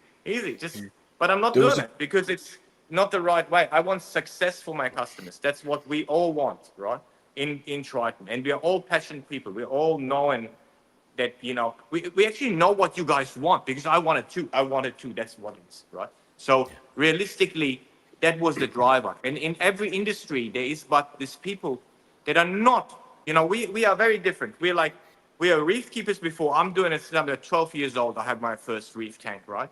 But I'm not doing it because it's not the right way. I want success for my customers. That's what we all want, right? In Triton. And we are all passionate people. We're all knowing that, we actually know what you guys want because I wanted to. That's what it is, right? So realistically, that was the driver. And in every industry, there is but these people that are not, we are very different. We are reef keepers before. I'm doing it since I'm 12 years old. I had my first reef tank, right?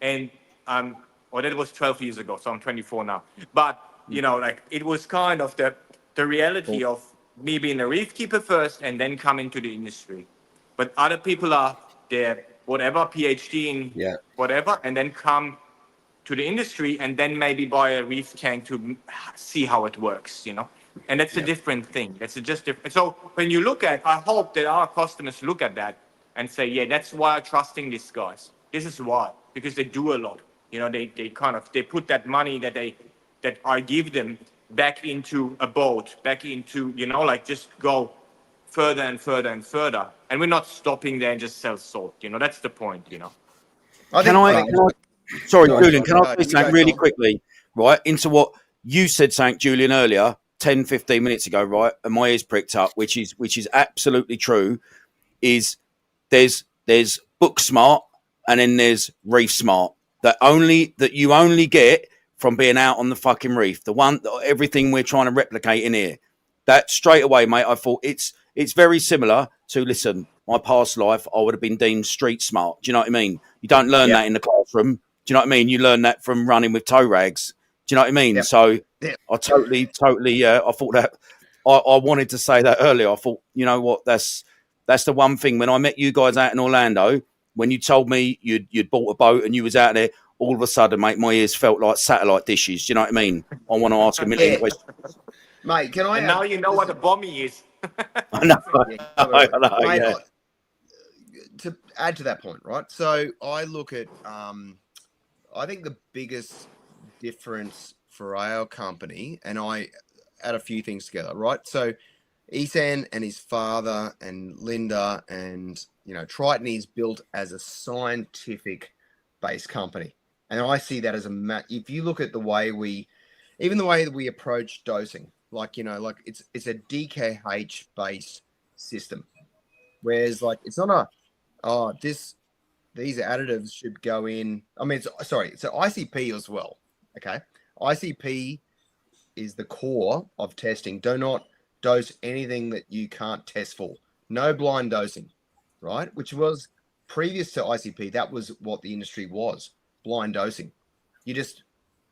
And, that was 12 years ago, so I'm 24 now. But, it was kind of the reality of me being a reef keeper first and then come into the industry. But other people are there, whatever, PhD in whatever, and then come to the industry and then maybe buy a reef tank to see how it works, And that's a different thing. That's just different. So when you look at, I hope that our customers look at that and say, yeah, that's why I'm trusting these guys. This is why, because they do a lot. They put that money that I give them back into a boat, back into, just go further and further and further. And we're not stopping there and just sell salt. That's the point, Sorry, Julian, can I say something really quickly, right, into what you said, Julian, earlier, 10, 15 minutes ago, right, and my ears pricked up, which is absolutely true, is there's book smart and then there's reef smart that you only get from being out on the fucking reef. Everything we're trying to replicate in here. That straight away, mate, I thought it's very similar to, listen, my past life, I would have been deemed street smart. Do you know what I mean? You don't learn that in the classroom. Do you know what I mean? You learn that from running with tow rags. Do you know what I mean? Yep. So I totally, I thought that I wanted to say that earlier. I thought, you know what, that's the one thing. When I met you guys out in Orlando, when you told me you'd bought a boat and you was out there, all of a sudden, mate, my ears felt like satellite dishes. Do you know what I mean? I want to ask a million questions. Mate, can I... And now you know what a bommy is. I know. Mate, to add to that point, right? So I look at, I think the biggest difference for our company, and I add a few things together, right? So Ehsan and his father and Linda and, Triton is built as a scientific based company. And I see that as if you look at the way even the way that we approach dosing, like it's a DKH based system. Whereas it's not these additives should go in. I mean, it's ICP as well. Okay. ICP is the core of testing. Do not dose anything that you can't test for. No blind dosing, right? Which was previous to ICP. That was what the industry was, blind dosing. You just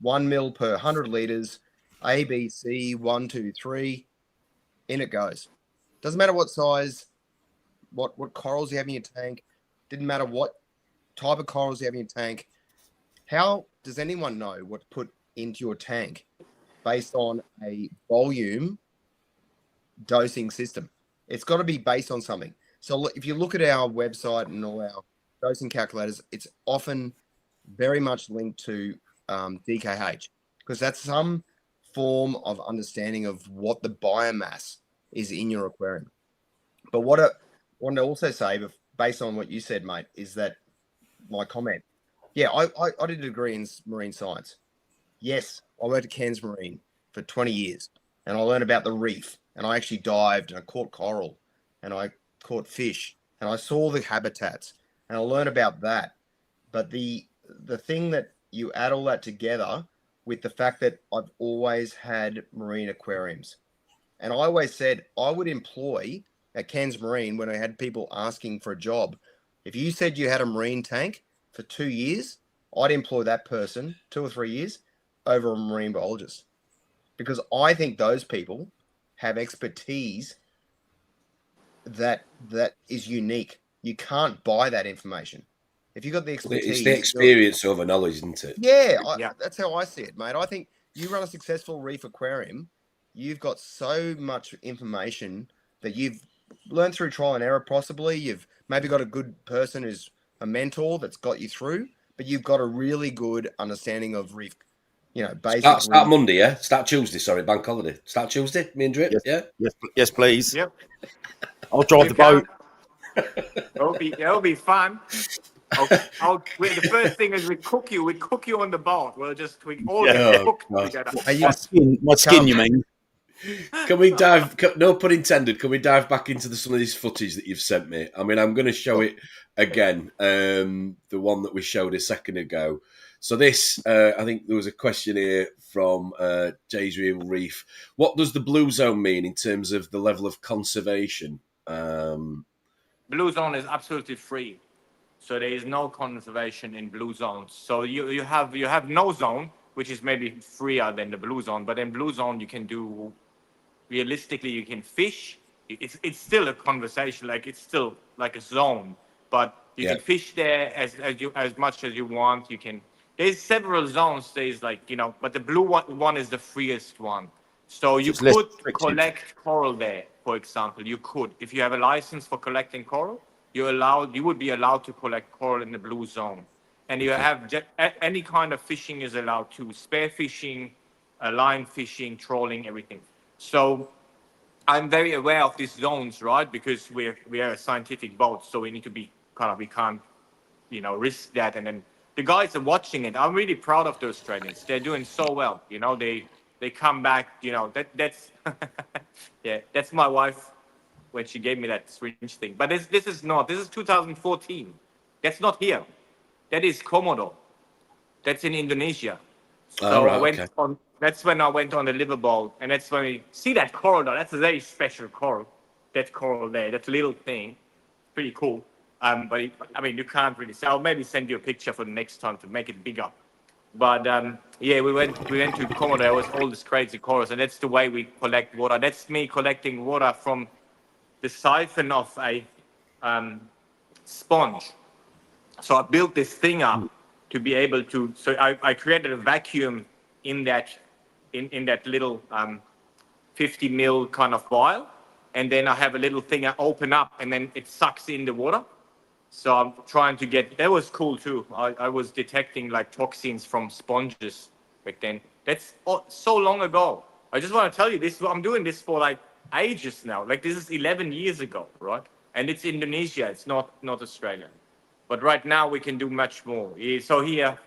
1 mil per 100 liters, A, B, C, 1, 2, 3, in it goes. Doesn't matter what size, what corals you have in your tank. Didn't matter what type of corals you have in your tank. How does anyone know what to put into your tank based on a volume dosing system? It's got to be based on something. So if you look at our website and all our dosing calculators, it's often very much linked to DKH, because that's some form of understanding of what the biomass is in your aquarium. But what I want to also say, based on what you said, mate, is that my comment. Yeah, I did a degree in marine science. Yes, I worked at Cairns Marine for 20 years, and I learned about the reef, and I actually dived, and I caught coral, and I caught fish, and I saw the habitats, and I learned about that. But the thing that you add all that together with the fact that I've always had marine aquariums, and I always said I would employ at Cairns Marine when I had people asking for a job. If you said you had a marine tank for 2 years, I'd employ that person 2 or 3 years over a marine biologist, because I think those people have expertise that is unique. You can't buy that information. If you've got the expertise, it's the experience over knowledge, isn't it? Yeah, that's how I see it, mate. I think you run a successful reef aquarium, you've got so much information that you've learned through trial and error. Possibly you've maybe got a good person who's a mentor that's got you through, but you've got a really good understanding of reef. Basic. Start Monday, yeah. Start Tuesday. Sorry, bank holiday. Start Tuesday. Me and Drip, Yes. yeah. Yes, please. Yep. I'll drive the boat. It'll be fun. The first thing is we cook you on the boat. We all get cooked together. My skin, you mean? Can we dive? No pun intended. Can we dive back into some of this footage that you've sent me? I mean, I'm going to show it again. The one that we showed a second ago. So this, I think there was a question here from Jay's Real Reef. What does the blue zone mean in terms of the level of conservation? Blue zone is absolutely free. So there is no conservation in blue zones. So you have no zone, which is maybe freer than the blue zone. But in blue zone, you can do, realistically, you can fish. It's still a conversation, it's still like a zone. But you can fish there as much as you want. You can. There's several zones. There's but the blue one is the freest one. So you could collect coral there, for example. You could, if you have a license for collecting coral. You would be allowed to collect coral in the blue zone, and you have any kind of fishing is allowed to, spear fishing, line fishing, trolling, everything. So I'm very aware of these zones, right? Because we are a scientific boat, so we need to be we can't, risk that. And then the guys are watching it. I'm really proud of the Australians. They're doing so well. They come back. That's that's my wife. When she gave me that syringe thing. But this is 2014. That's not here. That is Komodo. That's in Indonesia. So that's when I went on the liverboat, and that's when we see that coral though. That's a very special coral. That coral there, that little thing. Pretty cool. But you can't really see. I'll maybe send you a picture for the next time to make it bigger. But we went to Komodo. There was all these crazy corals, and that's the way we collect water. That's me collecting water from the siphon of a sponge. So I built this thing up to be able to. So I created a vacuum in that little 50 mil kind of vial, and then I have a little thing I open up, and then it sucks in the water. So I'm trying to get. That was cool too. I was detecting toxins from sponges back then. That's so long ago. I just want to tell you this. I'm doing this for like ages now. Like this is 11 years ago, right? And it's Indonesia. It's not Australia. But right now we can do much more. So here,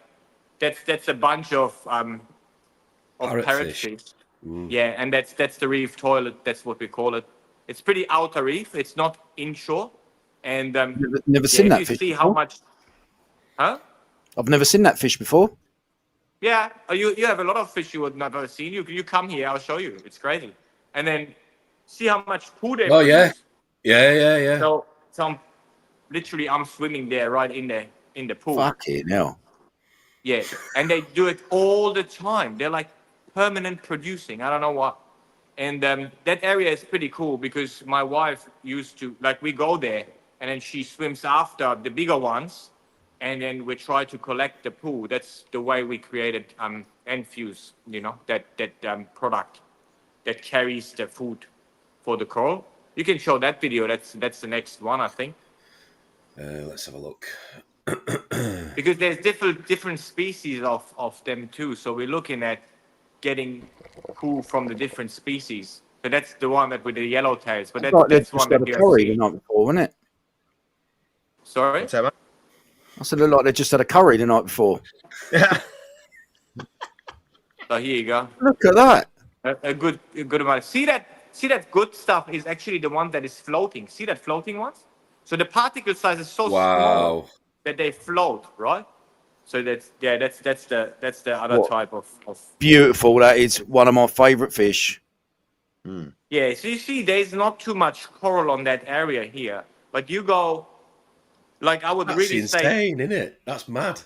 that's a bunch of parrotfish. Yeah, and that's the reef toilet. That's what we call it. It's pretty outer reef. It's not inshore. And Never seen that you fish. see Before. how much, huh? I've never seen that fish before. Yeah, you have a lot of fish you would never have seen. You come here, I'll show you. It's crazy. And then see how much food they produce. Yeah. So literally I'm swimming there right in the pool. Fucking hell. Yeah, and they do it all the time. They're like permanent producing. I don't know what. And that area is pretty cool because my wife used to, like, we go there and then she swims after the bigger ones, and then we try to collect the poo. That's the way we created Enfuse, that product that carries the food for the coral. You can show that video. That's the next one, I think. Let's have a look. Because there's different species of them too. So we're looking at getting poo from the different species. So that's the one that with the yellow tails. But that's one that you curry the night before, wasn't it? Sorry? What's that, mate? I said, look like they just had a curry the night before. Yeah. So here you go. Look at that. A good amount. See that good stuff is actually the one that is floating. See that floating ones? So the particle size is so small that they float, right? So that's the other type of beautiful. That is one of my favourite fish. Yeah, so you see there's not too much coral on that area here. But you go, like I would That's really insane, say isn't it? That's mad.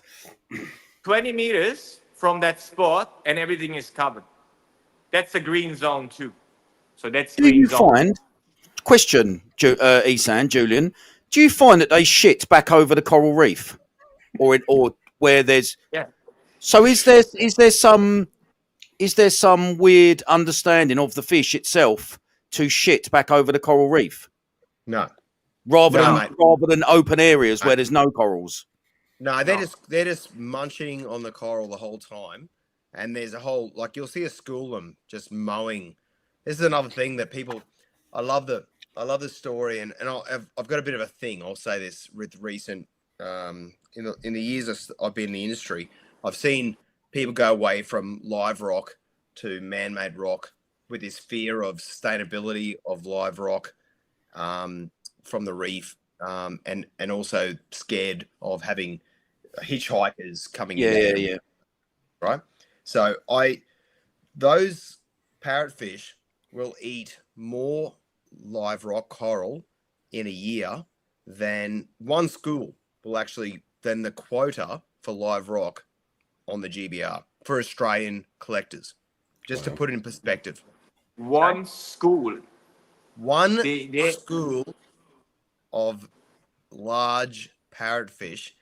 20 meters from that spot and everything is covered. That's a green zone too. So that's Do you find, question, Ehsan, Julian, do you find that they shit back over the coral reef? Or where there's... Yeah. So is there some weird understanding of the fish itself to shit back over the coral reef? No. Rather than open areas where there's no corals. No, they're just munching on the coral the whole time, and there's a whole, like, you'll see a school them just mowing. This is another thing that people. I love the story, and I've got a bit of a thing. I'll say this with recent in the years I've been in the industry, I've seen people go away from live rock to man-made rock with this fear of sustainability of live rock. From the reef, and also scared of having hitchhikers coming in. Yeah. Right. So those parrotfish will eat more live rock coral in a year than one school will actually than the quota for live rock on the GBR for Australian collectors. Just to put it in perspective. One school of large parrotfish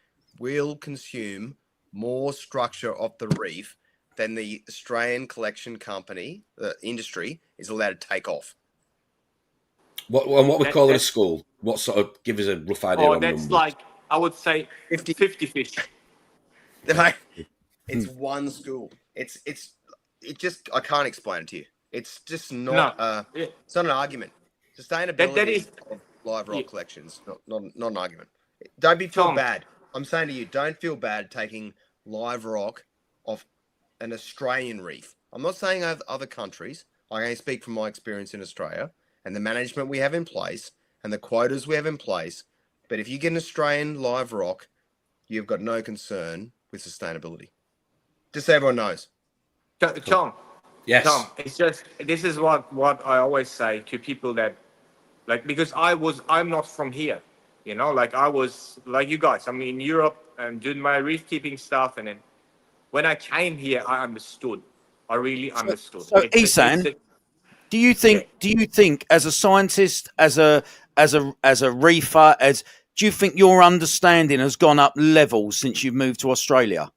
will consume more structure of the reef than the Australian collection company, the industry, is allowed to take off. What we call it a school? What sort of, give us a rough idea on that's numbers. like, I would say 50 fish. It's one school. It just, I can't explain it to you. It's just not it's not an argument. Sustainability of live rock collections, not an argument. Don't feel bad. I'm saying to you, don't feel bad taking live rock off an Australian reef. I'm not saying other countries. I only speak from my experience in Australia and the management we have in place and the quotas we have in place. But if you get an Australian live rock, you've got no concern with sustainability. Just so everyone knows. Tom. Yes. Tom, it's just, this is what I always say to people that, like, because I'm not from here, like I was like you guys. I'm in Europe and doing my reef keeping stuff, and then when I came here, I understood. I really understood. So, Ehsan, do you think, as a scientist, as a reefer, do you think your understanding has gone up levels since you've moved to Australia?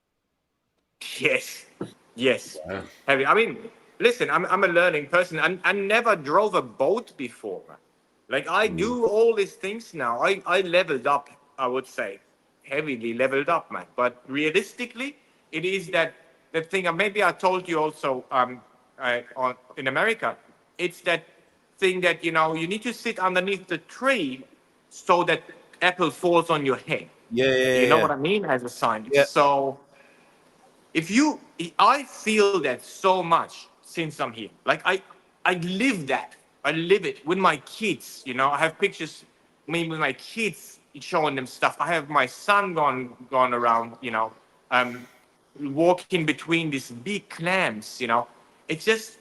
Yes. Wow. I mean, listen, I'm a learning person. I never drove a boat before. Like, I do all these things now. I leveled up, I would say, heavily leveled up, man. But realistically, it is that the thing, maybe I told you also in America, it's that thing that, you know, you need to sit underneath the tree so that apple falls on your head. You know what I mean as a scientist. Yeah. So I feel that so much since I'm here. Like I live that. I live it with my kids. You know, I have pictures, me with my kids showing them stuff. I have my son gone around. You know, walking between these big clams. You know, it's just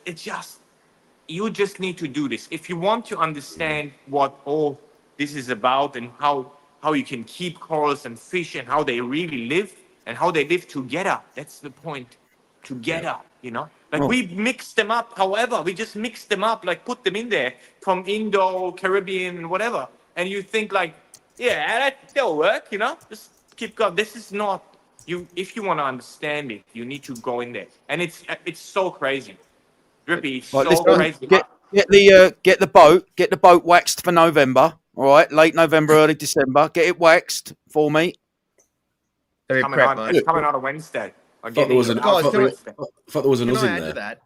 you just need to do this if you want to understand what all this is about and how you can keep corals and fish and how they really live and how they live together. That's the point. Together, you know? Like we mix them up, however, we just mix them up, like put them in there from Indo, Caribbean, and whatever. And you think like, yeah, that'll work, you know? Just keep going. This is not you. If you want to understand it, you need to go in there. And it's so crazy. Drippy, it's Right, so crazy. Get the boat waxed for November. All right, late November, early December. Get it waxed for me. Very Coming prep, on, mate. it's coming on a Wednesday. I thought there was an Guys, us in there.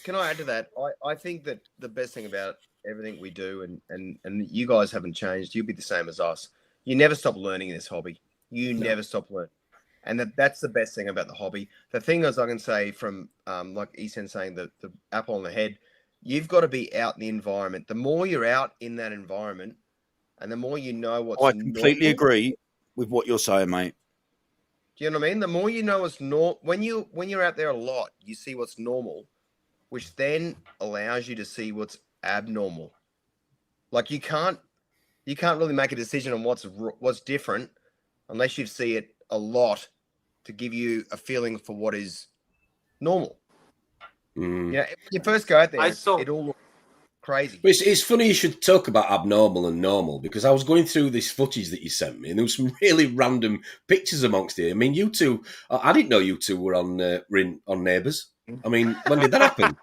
Can I add to that? I think that the best thing about everything we do, and you guys haven't changed. You'll be the same as us. You never stop learning in this hobby. You never stop learning. And that's the best thing about the hobby. The thing is, I can say from, like Ehsan saying, the apple on the head, you've got to be out in the environment. The more you're out in that environment and the more you know what's I completely agree with what you're saying, mate. Do you know what I mean? The more you know what's normal, when you're out there a lot, you see what's normal, which then allows you to see what's abnormal. Like you can't really make a decision on what's different unless you see it a lot to give you a feeling for what is normal. Yeah, if you first go out there, it all looks crazy. But it's funny you should talk about abnormal and normal, because I was going through this footage that you sent me and there was some really random pictures amongst it. I mean, you two, I didn't know you two were on Neighbours. I mean, when did that happen?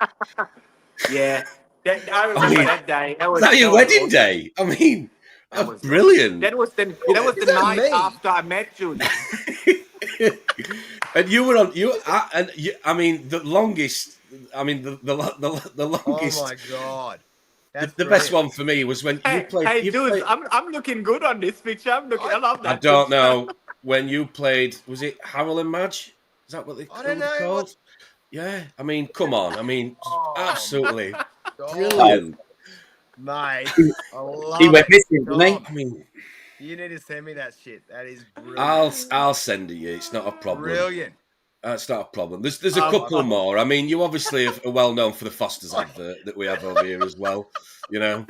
Yeah, I remember that day. Was that your wedding day? I mean, that was brilliant. That was the night after I met you. And you were on I mean, the longest. I mean, the longest. Oh my god! The best one for me was when you played. Hey, dude, I'm looking good on this picture. I love that. I don't know when you played. Was it Harold and Madge? Is that what they called? Yeah. I mean, come on. I mean, absolutely brilliant, mate. He went missing, didn't he? I mean, you need to send me that shit. That is brilliant. I'll send it you. It's not a problem. Brilliant. It's not a problem. There's a couple more. I mean, you obviously are well known for the Foster's advert that we have over here as well. You know.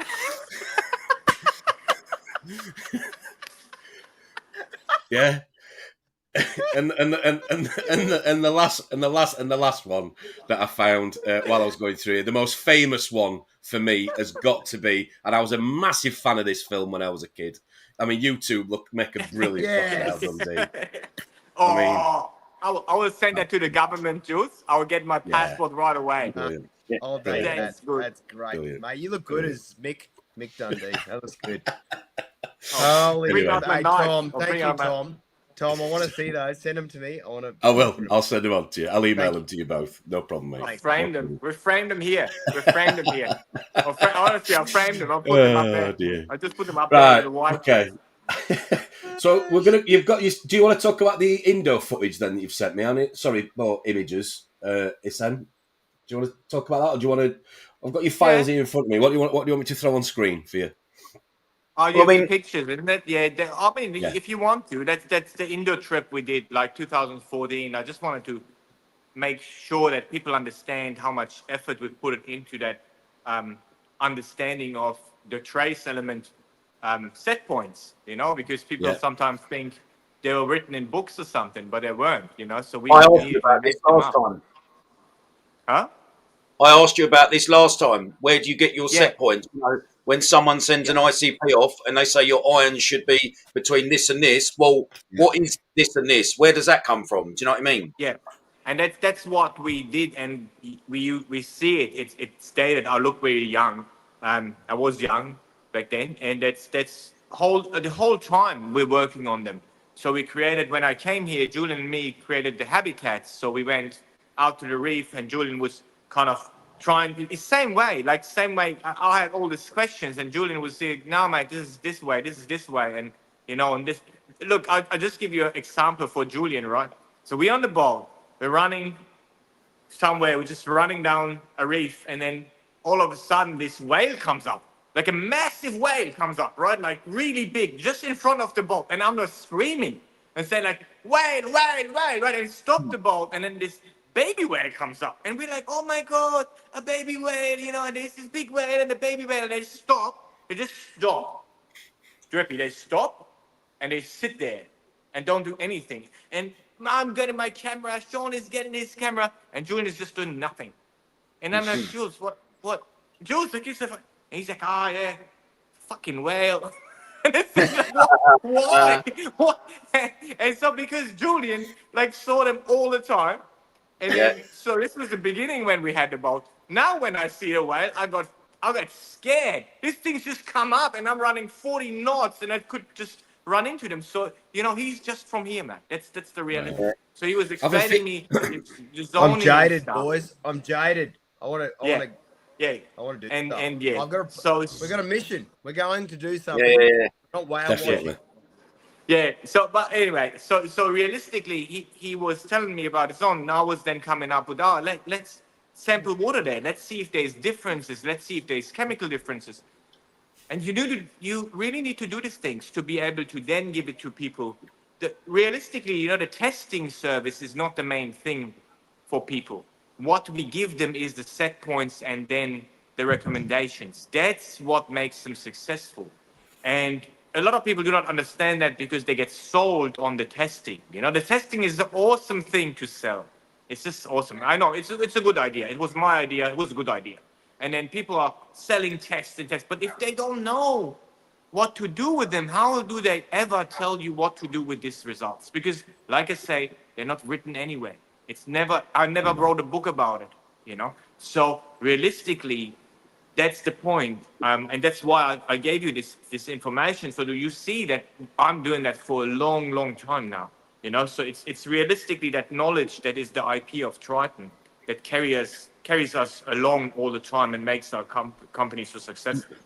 Yeah. And the last one that I found while I was going through it, the most famous one for me has got to be, and I was a massive fan of this film when I was a kid. I mean, you two make a brilliant fucking album, Dave. I mean. I will send that to the government, Jules. I will get my passport right away. Brilliant. Oh, that's great. Brilliant. Mate, you look good as Mick Dundee. That looks good. Anyway. Hey, Tom, thank you, Tom. Tom, I want to see those. Send them to me. I will. I'll send them on to you. I'll email them to you both. No problem, mate. We framed them here. Honestly, I'll frame them. I'll put them up there. Dear. I'll just put them up there with the white. Okay. So do you want to talk about the Indo footage then that you've sent me on it? Sorry, more images. Ehsan, do you want to talk about that, or do you want to? I've got your files here in front of me. What do you want me to throw on screen for you? The pictures, isn't it? Yeah. If you want to, that's the Indo trip we did, like 2014. I just wanted to make sure that people understand how much effort we put into that understanding of the trace element. Set points, you know, because people sometimes think they were written in books or something, but they weren't, you know. So I asked you about this last time. Huh? I asked you about this last time. Where do you get your set points? You know, when someone sends an ICP off and they say your iron should be between this and this, well, what is this and this? Where does that come from? Do you know what I mean? Yeah, and that's what we did, and we see it. It's stated. I look very young. I was young back then, and that's the whole time we're working on them. So we created, when I came here, Julian and me created the habitats. So we went out to the reef, and Julian was kind of trying the same way. I had all these questions, and Julian was saying, "No, mate, this is this way, this is this way," and and this. Look, I just give you an example for Julian, right? So we're on the boat, we're running somewhere, we're just running down a reef, and then all of a sudden this whale comes up, like a massive whale comes up, right? Like really big, just in front of the boat, and I'm just screaming and saying like, "Whale, whale, whale," right? And stop the boat, and then this baby whale comes up, and we're like, "Oh my God, a baby whale," and there's this big whale and the baby whale, and they just stop. Drippy, they stop, and they sit there and don't do anything. And I'm getting my camera, Sean is getting his camera, and Julian is just doing nothing. And I'm like, "Jules, what? Jules," like, and he's like, "Ah, yeah, fucking whale." And it's like, why? What? And so because Julian saw them all the time, and then so this was the beginning when we had the boat. Now when I see a whale, I got scared. These things just come up, and I'm running 40 knots, and I could just run into them. So he's just from here, man. That's the reality. Right. So he was explaining me the zoning. I'm jaded, stuff. boys. I'm jaded. I want to do stuff. And yeah. We got a mission. We're going to do something. Yeah. Not whale Definitely. watching. Yeah. So, but anyway, so realistically, he was telling me about his own. And I was then coming up with, let's sample water there. Let's see if there's differences. Let's see if there's chemical differences. And you really need to do these things to be able to then give it to people. Realistically, the testing service is not the main thing for people. What we give them is the set points and then the recommendations. That's what makes them successful. And a lot of people do not understand that because they get sold on the testing. The testing is an awesome thing to sell. It's just awesome. I know it's a good idea. It was my idea. It was a good idea. And then people are selling tests and tests. But if they don't know what to do with them, how do they ever tell you what to do with these results? Because, like I say, they're not written anywhere. I never wrote a book about it, So realistically, that's the point. And that's why I gave you this information. So do you see that I'm doing that for a long, long time now, So it's realistically that knowledge that is the IP of Triton that carries us along all the time and makes our company so successful,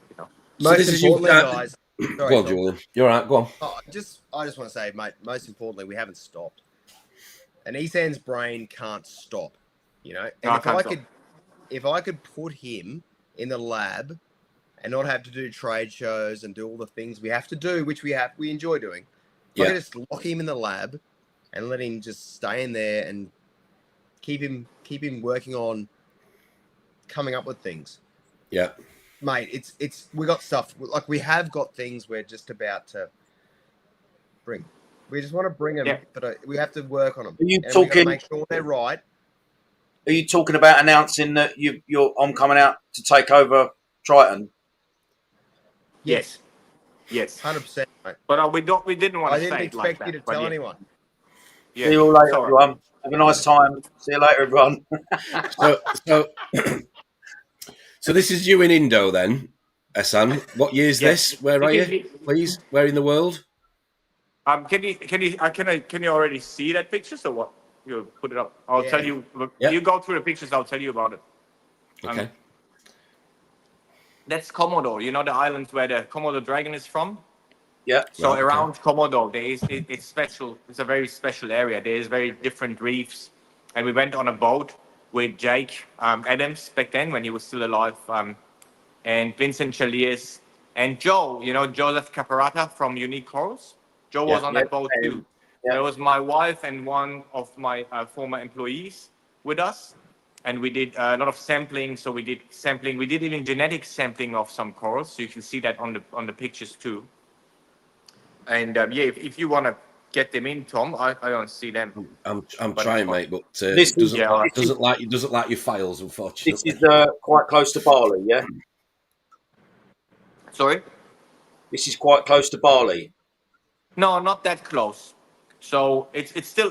Most importantly, guys. Sorry, Go on, Julian. You're all right. Go on. I just want to say, mate, most importantly, we haven't stopped. An Ehsan's brain can't stop, And if I could put him in the lab and not have to do trade shows and do all the things we have to do, which we enjoy doing. If I could just lock him in the lab and let him just stay in there and keep him working on coming up with things. Yeah. Mate, we got stuff, we have got things we're just about to bring. We just want to bring them, but we have to work on them. Are you and talking? Make sure they're right. Are you talking about announcing that I'm coming out to take over Triton? Yes. 100%, mate. But we didn't want to say it. I didn't expect you to tell anyone. Yeah. See you all later, everyone. Have a nice time. See you later, everyone. So this is you in Indo then, Ehsan. What year is this? Where are you, please? Where in the world? Can you already see that picture? So what? You put it up. I'll tell you. You go through the pictures. I'll tell you about it. Okay. That's Komodo. The island where the Komodo dragon is from. Yeah. So around Komodo, it's special. It's a very special area. There's very different reefs, and we went on a boat with Jake Adams back then when he was still alive, and Vincent Chaliers and Joe. Joseph Caparata from Unique Corals. Joe was on that boat too. There was my wife and one of my former employees with us, and we did a lot of sampling. So we did sampling. We did even genetic sampling of some corals. So you can see that on the pictures too. And if you want to get them in, Tom, I don't see them. I'm trying, mate, but this doesn't like your files, unfortunately. This is quite close to Bali, yeah. Sorry. This is quite close to Bali. No, not that close. So it's still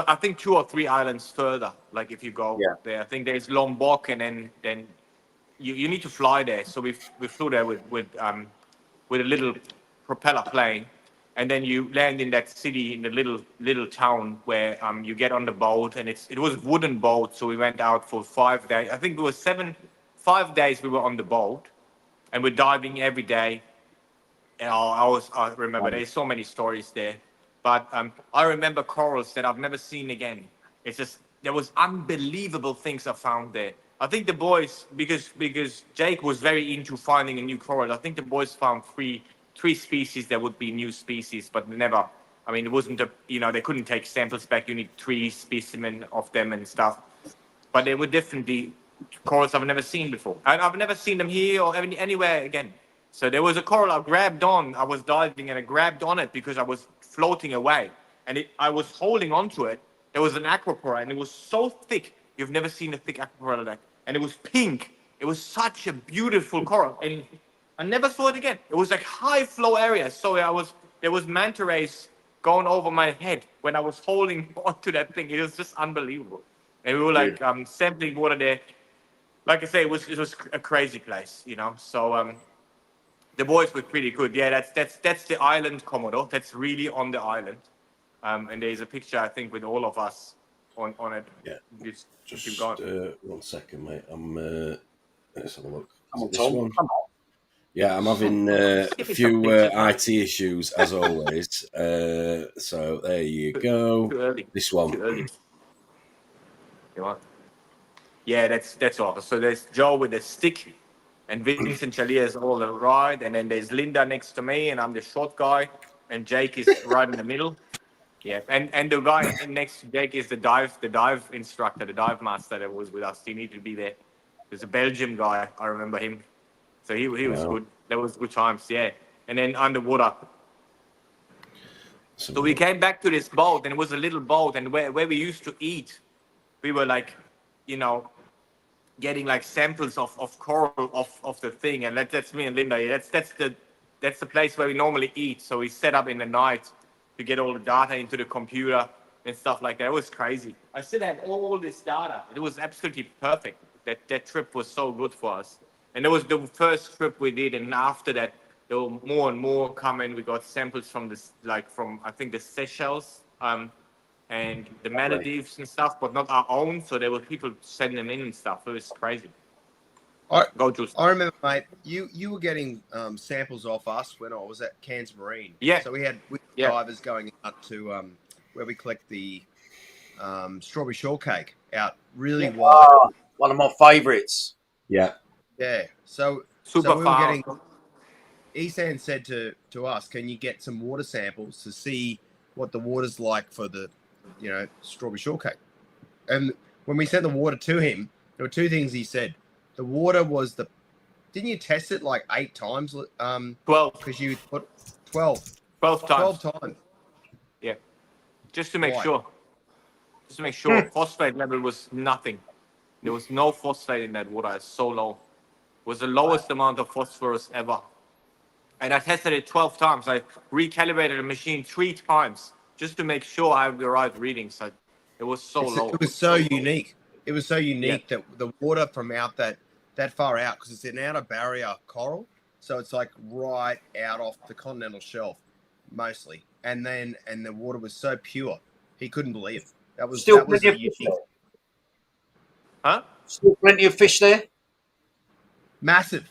I think 2 or 3 islands further. Like if you go there, I think there's Lombok, and then you need to fly there. So we flew there with a little propeller plane, and then you land in that city, in the little town where you get on the boat, and it was a wooden boat, so we went out for 5 days. I think it was 5 days we were on the boat, and we're diving every day. And I remember there's so many stories there, but I remember corals that I've never seen again. It's just there was unbelievable things I found there. I think the boys, because Jake was very into finding a new coral. I think the boys found three species that would be new species, but never. I mean, it wasn't they couldn't take samples back. You need 3 specimens of them and stuff. But they were definitely corals I've never seen before. And I've never seen them here or anywhere again. So there was a coral I grabbed on. I was diving and I grabbed on it because I was floating away. And I was holding onto it. There was an aquacoral and it was so thick. You've never seen a thick aquacoral like that. And it was pink. It was such a beautiful coral. And I never saw it again. It was like high flow area. So there was manta rays going over my head when I was holding onto that thing. It was just unbelievable. And we were like sampling water there. Like I say, it was a crazy place, So the boys were pretty good. Yeah, that's the island Commodore. That's really on the island. And there's a picture I think with all of us on it. Yeah. Just Just 1 second, mate. Let's have a look. Come on, This Tom. one? Come on. Yeah, I'm having a few IT issues as always. So there you go. Too early. This one. Too early. You want? Yeah, that's all. So there's Joe with a stick, and Vincent Chalier is all the right, and then there's Linda next to me, and I'm the short guy, and Jake is right in the middle. Yeah, and the guy next to Jake is the dive instructor, the dive master that was with us. He needed to be there. There's a Belgian guy. I remember him. So he was good. That was good times. Yeah, and then underwater. So we came back to this boat, and it was a little boat, and where we used to eat, we were like, getting like samples of coral of the thing, and that's me and Linda. That's the place where we normally eat. So we set up in the night to get all the data into the computer and stuff like that. It was crazy. I still have all this data. It was absolutely perfect. That trip was so good for us. And it was the first trip we did, and after that, there were more and more coming. We got samples from I think the Seychelles and the Maldives and stuff, but not our own. So there were people sending them in and stuff. It was crazy. Go, Jules. I remember, mate, you were getting samples off us when I was at Cairns Marine. Yeah. So we had divers going out to where we collect the strawberry shortcake out really wide. Oh, one of my favourites. Yeah. Yeah. So Super we far. were getting. Ehsan said to us, "Can you get some water samples to see what the water's like for the, strawberry shortcake?" And when we sent the water to him, there were 2 things he said. The water was didn't you test it like 8 times? 12. Because you put 12. 12 times. 12 times. Yeah. Just to make Why? sure. Just to make sure phosphate level was nothing. There was no phosphate in that water. It's so low. It was the lowest amount of phosphorus ever. And I tested it 12 times. I recalibrated the machine 3 times just to make sure I have the right readings. It was so low. It was so unique. It was so unique that the water from out that far out, because it's an outer barrier coral, so it's like right out off the continental shelf, mostly. And the water was so pure, he couldn't believe it. That was Still that was plenty of unique. fish there. Huh? Still plenty of fish there. Massive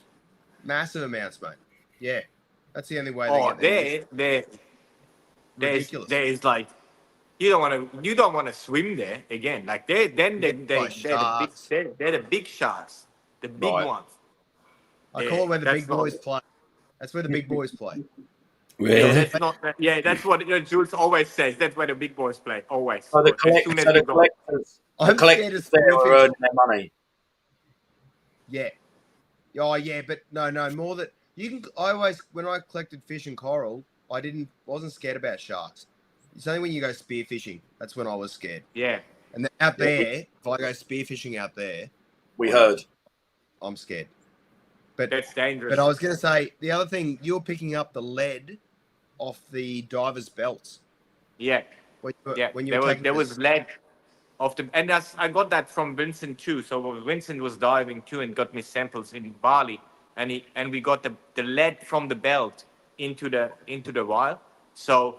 amounts, mate. Yeah, that's the only way. Ridiculous. There is like you don't want to swim there again. Like they're the big sharks, the big ones. I call it where the big boys play. That's where the big boys play. Really? That's what Jules always says. That's where the big boys play. Always. So the I'm scared of collectors there are spearfish. earning their money. Yeah. Oh yeah, but no, more that you can. I always, when I collected fish and coral, wasn't scared about sharks. It's only when you go spearfishing that's when I was scared. Yeah. And then out there, if I go spearfishing out there, We heard. I'm scared. But That's dangerous. But I was going to say the other thing, you're picking up the lead off the divers' belts. Yeah. When There was lead of the, and I got that from Vincent too. So Vincent was diving too and got me samples in Bali, and we got the lead from the belt into the vial. So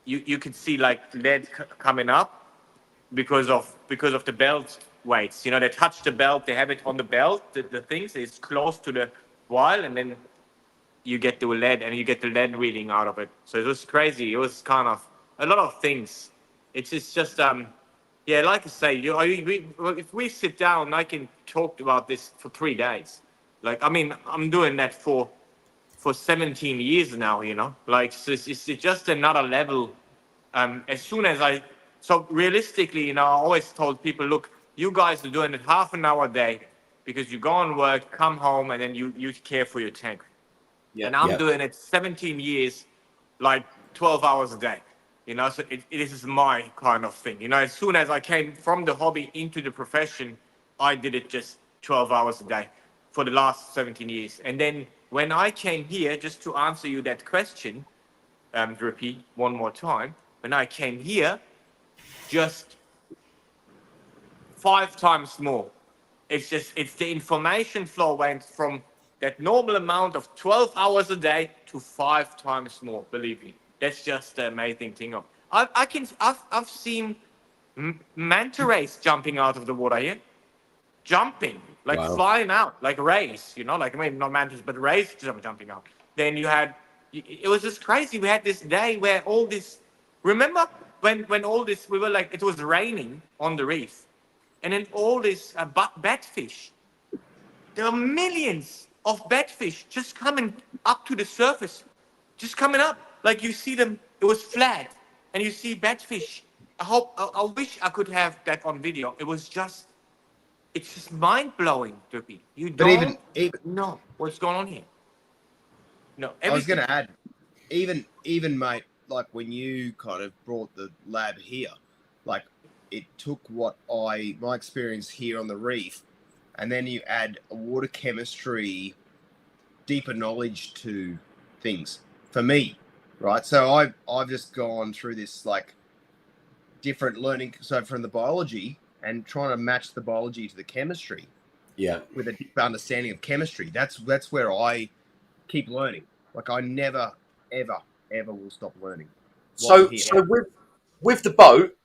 you could see like lead coming up because of the belt weights. You know, they touch the belt, they have it on the belt, the things is close to the wall, and then you get the lead and you get the lead reading out of it. So it was crazy. It was kind of a lot of things. It's just yeah, like I say, if we sit down, I can talk about this for 3 days. Like, I mean, I'm doing that for 17 years now, you know, like, so it's just another level. As soon as so realistically, you know, I always told people, look, you guys are doing it half an hour a day because you go on work, come home, and then you care for your tank. Yeah. And I'm doing it 17 years, like 12 hours a day. You know, so it is my kind of thing. You know, as soon as I came from the hobby into the profession, I did it just 12 hours a day for the last 17 years. And then when I came here, just to answer you that question, repeat one more time, when I came here, just 5 times more. It's the information flow went from that normal amount of 12 hours a day to 5 times more, believe me. That's just the amazing thing. I've seen manta rays jumping out of the water here. Jumping, like Wow. flying out, like rays, you know, like maybe not mantas, but rays jumping out. Then it was just crazy. We had this day where all this, remember when all this, we were like, it was raining on the reef. And then all this batfish, there are millions of batfish just coming up to the surface, just coming up. Like you see them, it was flat, and you see batfish. I wish I could have that on video. It's just mind blowing, Drippy. You But don't even know what's going on here. No, I was everything. going to add, even mate, like when you kind of brought the lab here, like it took my experience here on the reef, and then you add a water chemistry, deeper knowledge to things for me, right? So I've just gone through this like different learning, so from the biology and trying to match the biology to the chemistry. Yeah. With a deep understanding of chemistry. That's where I keep learning. Like I never, ever, ever will stop learning. So with the boat,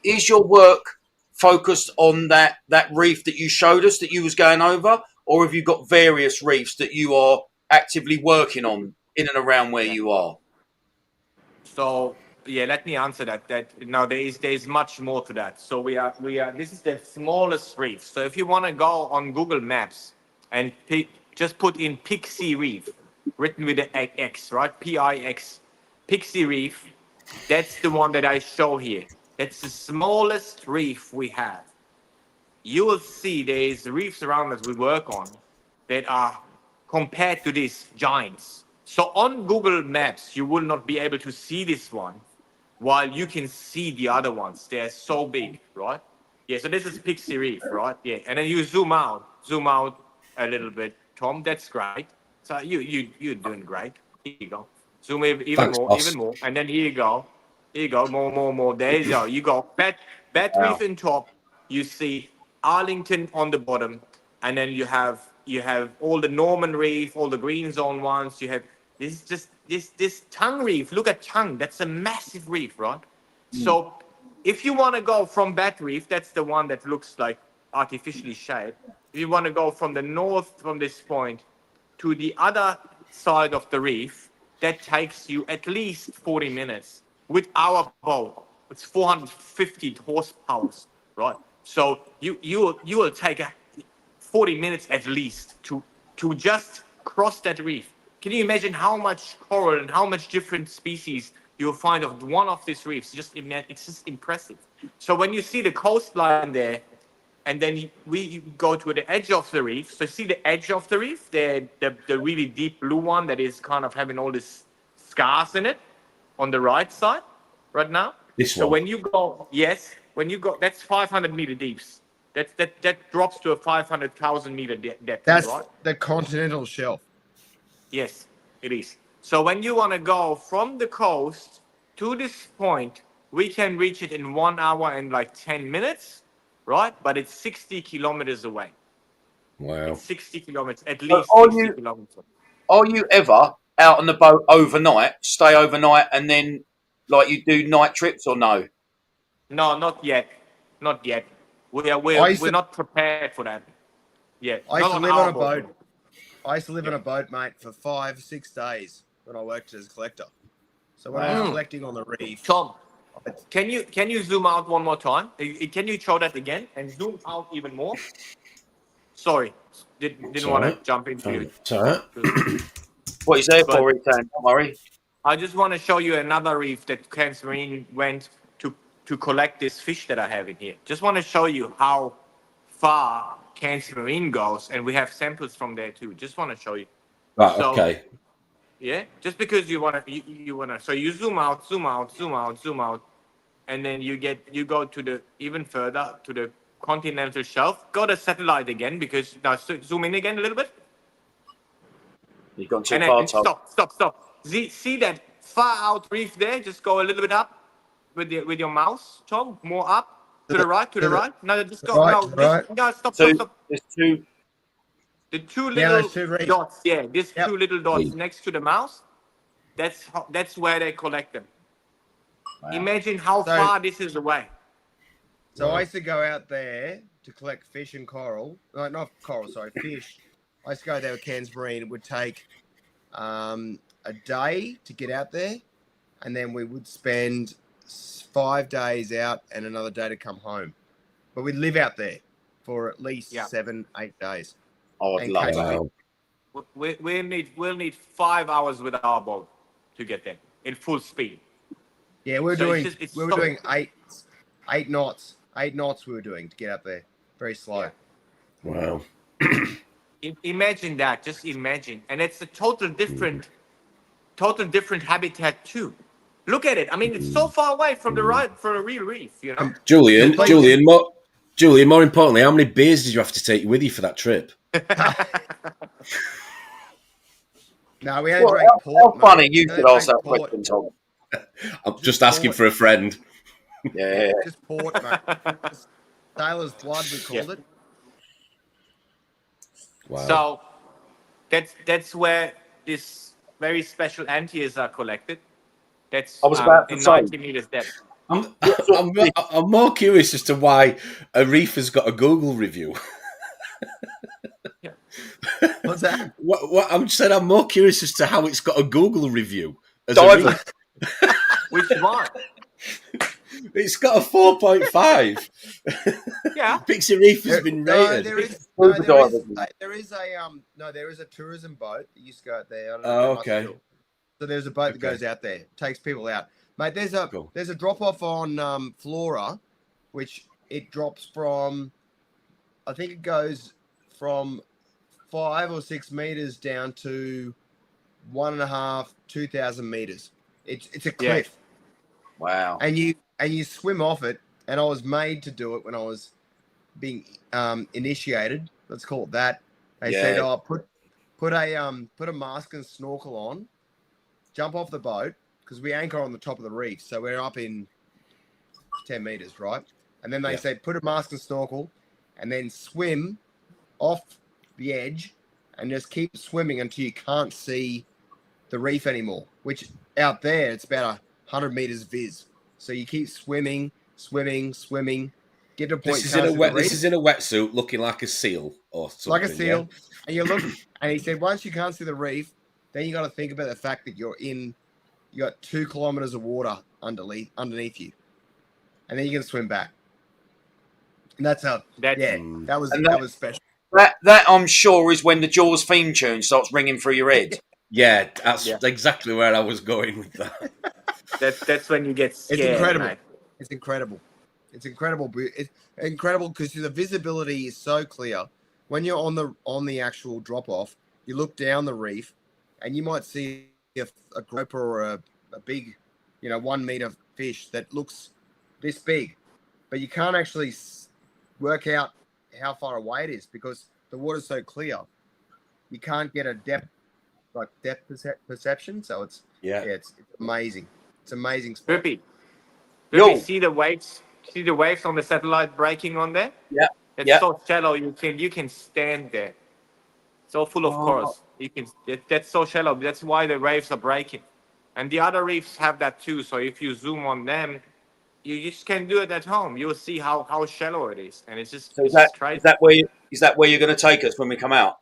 is your work focused on that reef that you showed us that you was going over, or have you got various reefs that you are actively working on in and around where Yeah. you are? So yeah, let me answer that. Now there is much more to that. So we are this is the smallest reef. So if you want to go on Google Maps and just put in Pixie Reef, written with the X, right? PIX, Pixie Reef. That's the one that I show here. That's the smallest reef we have. You will see there is reefs around us we work on that are compared to these giants. So on Google Maps, you will not be able to see this one while you can see the other ones. They're so big, right? Yeah, so this is Pixie Reef, right? Yeah, and then you zoom out a little bit. Tom, that's great. So you're doing great. Here you go. Zoom even Thanks, more, boss. even more. And then here you go. Here you go. More. There you go. You go. Bat Reef in top. You see Arlington on the bottom, and then you have all the Norman Reef, all the green zone ones. You have this Tongue Reef. Look at Tongue. That's a massive reef, right? So if you want to go from Bat Reef, that's the one that looks like artificially shaped. If you want to go from the north from this point to the other side of the reef, that takes you at least 40 minutes with our boat. It's 450 horsepower, right? So you will take 40 minutes at least to just cross that reef. Can you imagine how much coral and how much different species you'll find of one of these reefs? It's just impressive. So when you see the coastline there, and then we go to the edge of the reef. So see the edge of the reef, the really deep blue one that is kind of having all these scars in it on the right side right now. This So one. when you go, that's 500 meter deeps. That drops to a 500,000 meter depth, that's right? the continental shelf. Yes, it is. So when you want to go from the coast to this point, we can reach it in 1 hour and like 10 minutes, right? But it's 60 kilometers away. Wow. It's 60 kilometers, at So least 60 kilometers. are you ever out on the boat overnight, stay overnight, and then like you do night trips or no? No, not yet. Not yet. I We're used we're to, not prepared for that yet. I used Not to on live on our a boat. boat. I used to live on Yeah. a boat, mate, for 5-6 days when I worked as a collector. So when I was collecting on the reef, Tom, can you zoom out one more time? Can you show that again and zoom out even more? Sorry, didn't want to Sorry. jump into you. Sorry. What he's there But for, Ethan? Don't worry. I just want to show you another reef that Cairns Marine went to collect this fish that I have in here. Just want to show you how far Cairns Marine goes, and we have samples from there too. Just want to show you. Right. So Okay. yeah, just because you wanna, so you zoom out, zoom out, zoom out, zoom out, and then you go to the even further to the continental shelf. Go to satellite again because now zoom in again a little bit. You've gone too And far, then Tom. stop. See that far out reef there? Just go a little bit up with your mouse, Tom. More up to the right, to the right. No, just go. right, No, right. no, stop. There's two. The two Yeah, little those two reefs. dots. Yeah, these Yep. two little dots Reef. next to the mouse. That's where they collect them. Wow. Imagine how So- far this is away. So I used to go out there to collect fish and coral. No, not coral, sorry, fish. I used to go there with Cairns Marine. It would take a day to get out there, and then we would spend 5 days out and another day to come home. But we'd live out there for at least Yeah. 7-8 days. I would And love catch that. Wow. We'll need 5 hours with our boat to get there in full speed. Yeah, we were So doing it's we were so- doing eight knots. 8 knots we were doing to get up there. Very slow. Yeah. Wow. Imagine that. Just imagine, and it's a total different habitat too. Look at it. I mean, it's so far away from the real reef. You know. Julian, Like- Julian, more importantly, how many beers did you have to take with you for that trip? No, we only Well, drank port. how mate. funny you We could only ask that drank port. question, Tom. I'm just asking for a friend. Yeah. Just port, mate. Just sailor's blood, we called it. Wow. So that's where this very special anteaters are collected. That's I was about to in say. 90 meters depth. I'm more curious as to why a reef has got a Google review. What's that? What I'm saying, I'm more curious as to how it's got a Google review. As a Diver. reef. Which one? It's got a 4.5. Yeah. Pixie Reef has been rated. There is a tourism boat that used to go out there. I don't know, Oh, they must okay. still. So there's a boat that Okay. goes out there, takes people out. Mate, there's Cool. a drop off on Flora, which it drops from, I think it goes from 5 or 6 meters down to 1.5, 2,000 meters. It's a Yeah. cliff. Wow. And you swim off it, and I was made to do it when I was being initiated. Let's call it that. They Yeah. said, "Oh, put a mask and snorkel on, jump off the boat because we anchor on the top of the reef, so we're up in 10 meters, right?" And then they Yeah. said, "Put a mask and snorkel, and then swim off the edge, and just keep swimming until you can't see the reef anymore." Which out there, it's about 100 meters viz. So you keep swimming, get to a point. This is in a wetsuit, looking like a seal or something. Like a seal, yeah? and you look. And he said, once you can't see the reef, then you got to think about the fact that you got 2 kilometers of water underneath you, and then you can swim back. And that was special. That I'm sure is when the Jaws theme tune starts ringing through your head. Yeah, that's exactly where I was going with that. That's when you get scared. It's incredible. Mate. It's incredible. It's incredible. It's incredible because the visibility is so clear. When you're on the actual drop off, you look down the reef, and you might see a grouper or a big, 1 meter fish that looks this big, but you can't actually work out how far away it is because the water's so clear. You can't get a depth perception. So it's amazing. It's amazing spot. Rippy, Yo. see the waves? See the waves on the satellite breaking on there? Yeah. It's so shallow. You can stand there. So full of corals. You can. That's so shallow. That's why the waves are breaking, and the other reefs have that too. So if you zoom on them, you just can do it at home. You'll see how shallow it is, and So it's just crazy. is that where you're going to take us when we come out?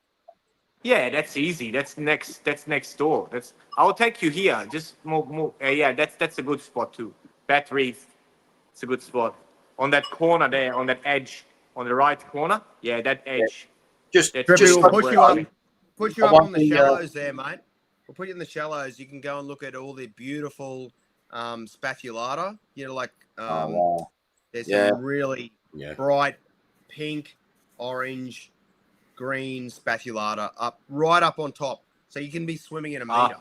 Yeah, that's easy. That's next. That's next door. That's. I'll take you here. Just move. Yeah, that's a good spot too. Bat Reef. It's a good spot. On that corner there, on that edge, on the right corner. Yeah, that edge. Just That's Trippy, just we'll really push good you up. work. Put you I up want on the the, shallows there, mate. We'll put you in the shallows. You can go and look at all the beautiful spatulata. You know, like oh wow. there's Yeah. some really Yeah. bright pink, orange, green spatulata right up on top. So you can be swimming in a Ah. meter.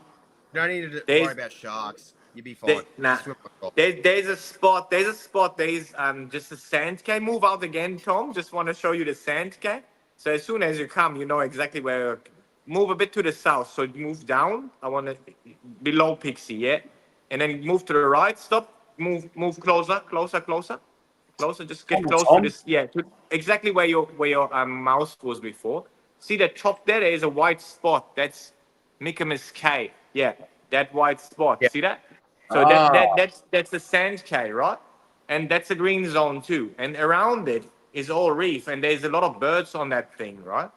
You don't need to There's- worry about sharks. You'll be fine. Nah. Swim on top. There's a spot. There's a spot. There's just a sand. Can move out again, Tom? Just want to show you the sand. Okay. So as soon as you come, you know exactly where. Move a bit to the south. So move down. I want to below Pixie. Yeah. And then move to the right. Stop. Move closer. Just get Come on, close Tom. to this. Yeah. Exactly where your mouse was before. See the top there? There is a white spot. That's Michaelis K. Yeah. That white spot. Yeah. See that? So that's the sand K, right? And that's a green zone too. And around it is all reef, and there's a lot of birds on that thing, right?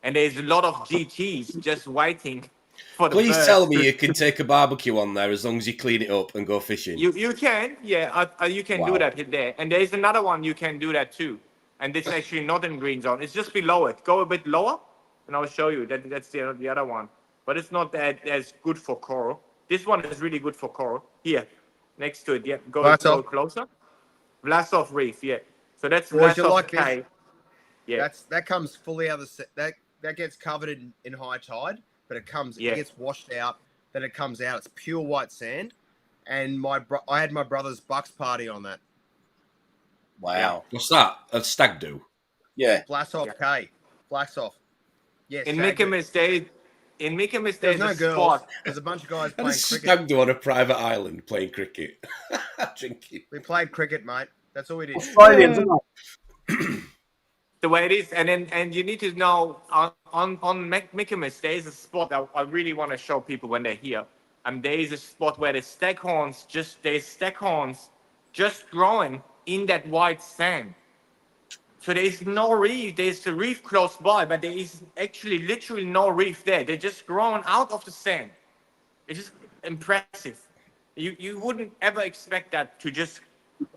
And there's a lot of GTs just waiting for the Please birds. tell me you can take a barbecue on there as long as you clean it up and go fishing. You can, yeah, you can Wow. do that there. And there's another one you can do that too. And it's actually not in green zone. It's just below it. Go a bit lower, and I'll show you. That's the other one. But it's not that as good for coral. This one is really good for coral. Here, next to it. Yeah, go closer. Vlasov Reef. Yeah. So that's Boys, you Vlasov like K. this? Yeah. That comes fully out of the that gets covered in high tide, but it gets washed out. Then it comes out. It's pure white sand, and I had my brother's bucks party on that. Wow. What's that? A stag do? Yeah. Vlasov K. Vlasov. Yes. In Michaelis, there's no a girls. spot. There's a bunch of guys And a playing cricket. stag do on a private island playing cricket. Drinking. We played cricket, mate. That's all we did. Australians, isn't it? The way it is, and you need to know on Michaelis, there is a spot that I really want to show people when they're here. And there is a spot where there's staghorns just growing in that white sand. So there's no reef. There's a reef close by, but there is actually literally no reef there. They're just growing out of the sand. It's just impressive. You wouldn't ever expect that to just.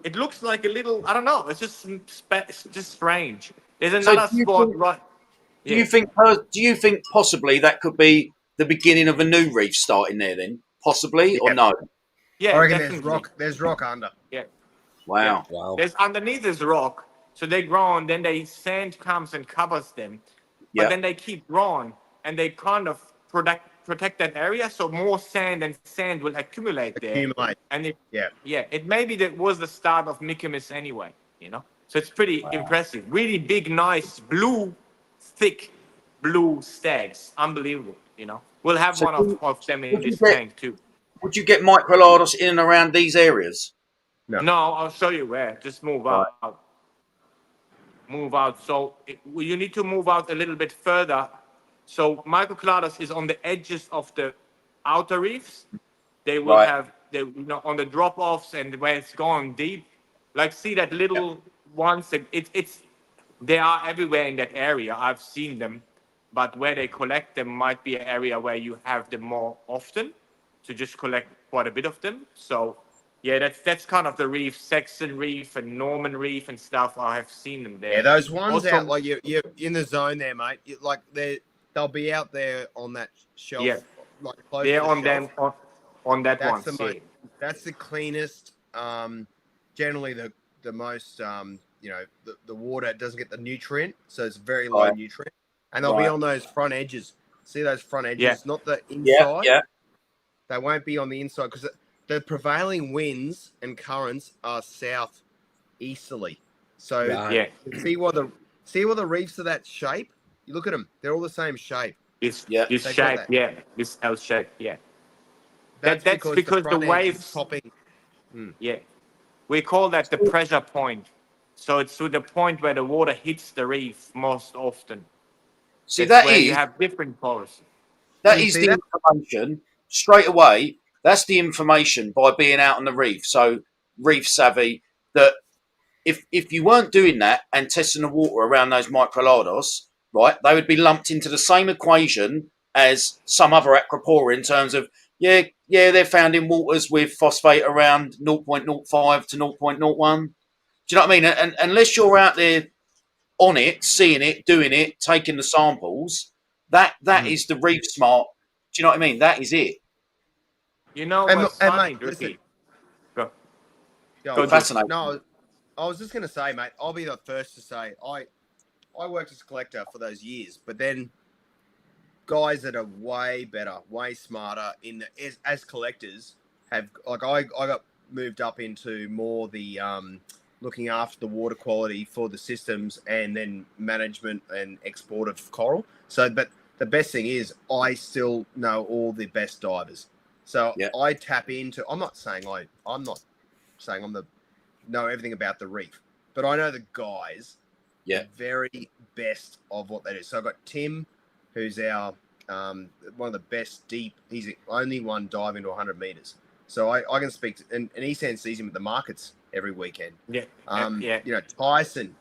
It looks like a little. I don't know. It's just strange. There's another spot right. Do you think possibly that could be the beginning of a new reef starting there then? Possibly or no? Yeah, I reckon definitely. there's rock under. Yeah. Wow. Yeah. Wow. There's underneath is rock, so they grow and then sand comes and covers them. But Yeah. then they keep growing and they kind of protect that area, so more sand will accumulate there. Accumulate. And Yeah. it maybe that was the start of Michaelis anyway, you know. So it's pretty impressive. Really big, nice thick blue stags, unbelievable. You know, we'll have So one of them in would you this get- tank too. Would you get microlados in and around these areas? No, I'll show you where. Just move out. Move out. So you need to move out a little bit further. So microcladus is on the edges of the outer reefs. They will have on the drop-offs and where it's going deep. Like see that little ones. They are everywhere in that area. I've seen them, but where they collect them might be an area where you have them more often. To just collect quite a bit of them. So. Yeah, that's kind of the reef, Saxon Reef and Norman Reef and stuff. I have seen them there. Yeah, those ones Also- out like you're in the zone there, mate. They'll be out there on that shelf. Yeah. Like close They're to the on shelf. them on that That's one. the see. most. That's the cleanest. Generally the most. The water doesn't get the nutrient, so it's very low Right. nutrient, and they'll be Right. on those front edges. See those front edges, Yeah. not the Yeah. inside. Yeah. They won't be on the inside because the prevailing winds and currents are south easterly. So Right. Yeah, see what the reefs are that shape. You look at them; they're all the same shape. this Yeah. this They got shape. that. Yeah, this L shape. Yeah, That's because the front edge is waves- topping. yeah. We call that the pressure point. So it's to the point where the water hits the reef most often. See, That's that where is you have different pores. That You is see the that? information straight away. That's the information by being out on the reef. So reef savvy. That if you weren't doing that and testing the water around those microlados, right, they would be lumped into the same equation as some other aquapora in terms of they're found in waters with phosphate around 0.05 to 0.01. Do you know what I mean? And unless you're out there on it, seeing it, doing it, taking the samples, that is the reef smart. Do you know what I mean? That is it. You know And, what's and funny, mate, listen, Drippy? Go, go go, on. Drippy. Fascinating. No, I was just gonna say, mate. I'll be the first to say I worked as a collector for those years, but then guys that are way better, way smarter as collectors have like I got moved up into more the looking after the water quality for the systems and then management and export of coral. So, but the best thing is I still know all the best divers. So Yeah. I tap into. I'm not saying I'm the know everything about the reef, but I know the guys, Yeah. the very best of what they do. So I've got Tim, who's our one of the best deep. He's the only one diving to 100 meters. So I can speak to, and Ehsan sees him at the markets every weekend. Yeah, You know, Tyson,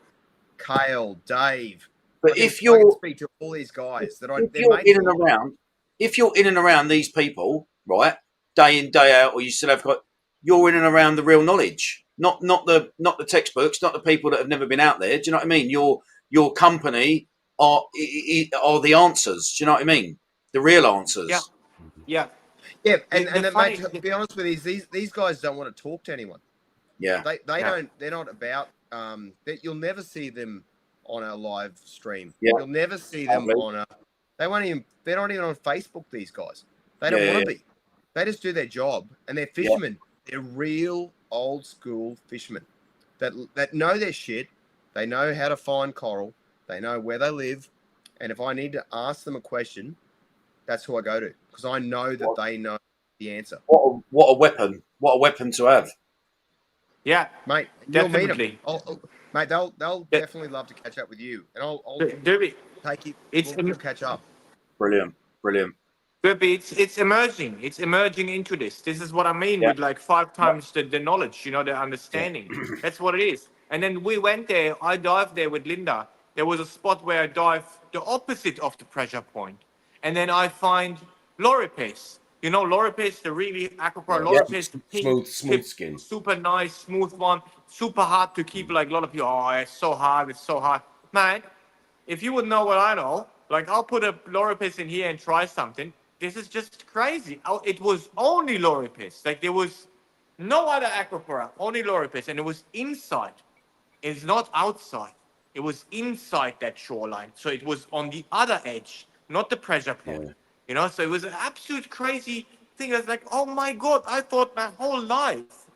Kale, Dave. But I can if you're speak to all these guys that if they're you're mates in of and mine. around, if you're in and around these people, right, day in day out, or you still have got, you're in and around the real knowledge, not the textbooks, not the people that have never been out there. Do you know what I mean? Your company are the answers. Do you know what I mean? The real yeah, answers. yeah. Yeah, The, and the then, mate, funny, to be honest with you, these guys don't want to talk to anyone. Yeah. They yeah, don't. They're not about. That you'll never see them on a live stream. Yeah. You'll never see them Lovely. on a. They won't even. They're not even on Facebook. These guys. They don't Yeah. want Yeah. to be. They just do their job, and they're Yeah. fishermen. They're real old school fishermen that know their shit. They know how to find coral. They know where they live, and if I need to ask them a question, that's who I go to because I know that they know the answer. What a weapon! What a weapon to have. yeah, Mate, you'll meet them. definitely. Mate, they'll Yeah, definitely love to catch up with you, and I'll Drippy, take you. it's We'll catch up. Brilliant. Brilliant. Drippy, it's emerging. It's emerging into this. This is what I mean Yeah. with like five Yeah. times the knowledge, you know, the Yeah. understanding. That's what it is. And then we went there. I dived there with Linda. There was a spot where I dived the opposite of the pressure point, and then I find loripes. You know, loripes, the really aquapar Yeah, loripes, the pink smooth tip, skin. super nice, smooth one, super hard to keep. Like a lot of people, oh, it's so hard, it's so hard, man. If you would know what I know, like I'll put a loripes in here and try something. This is just crazy. It was only loripes. Like there was no other aquapora, only loripes, and it was inside. It's not outside. It was inside that shoreline. So it was on the other edge, not the pressure point. Yeah. You know, so it was an absolute crazy thing. I was like, oh my God, I thought my whole life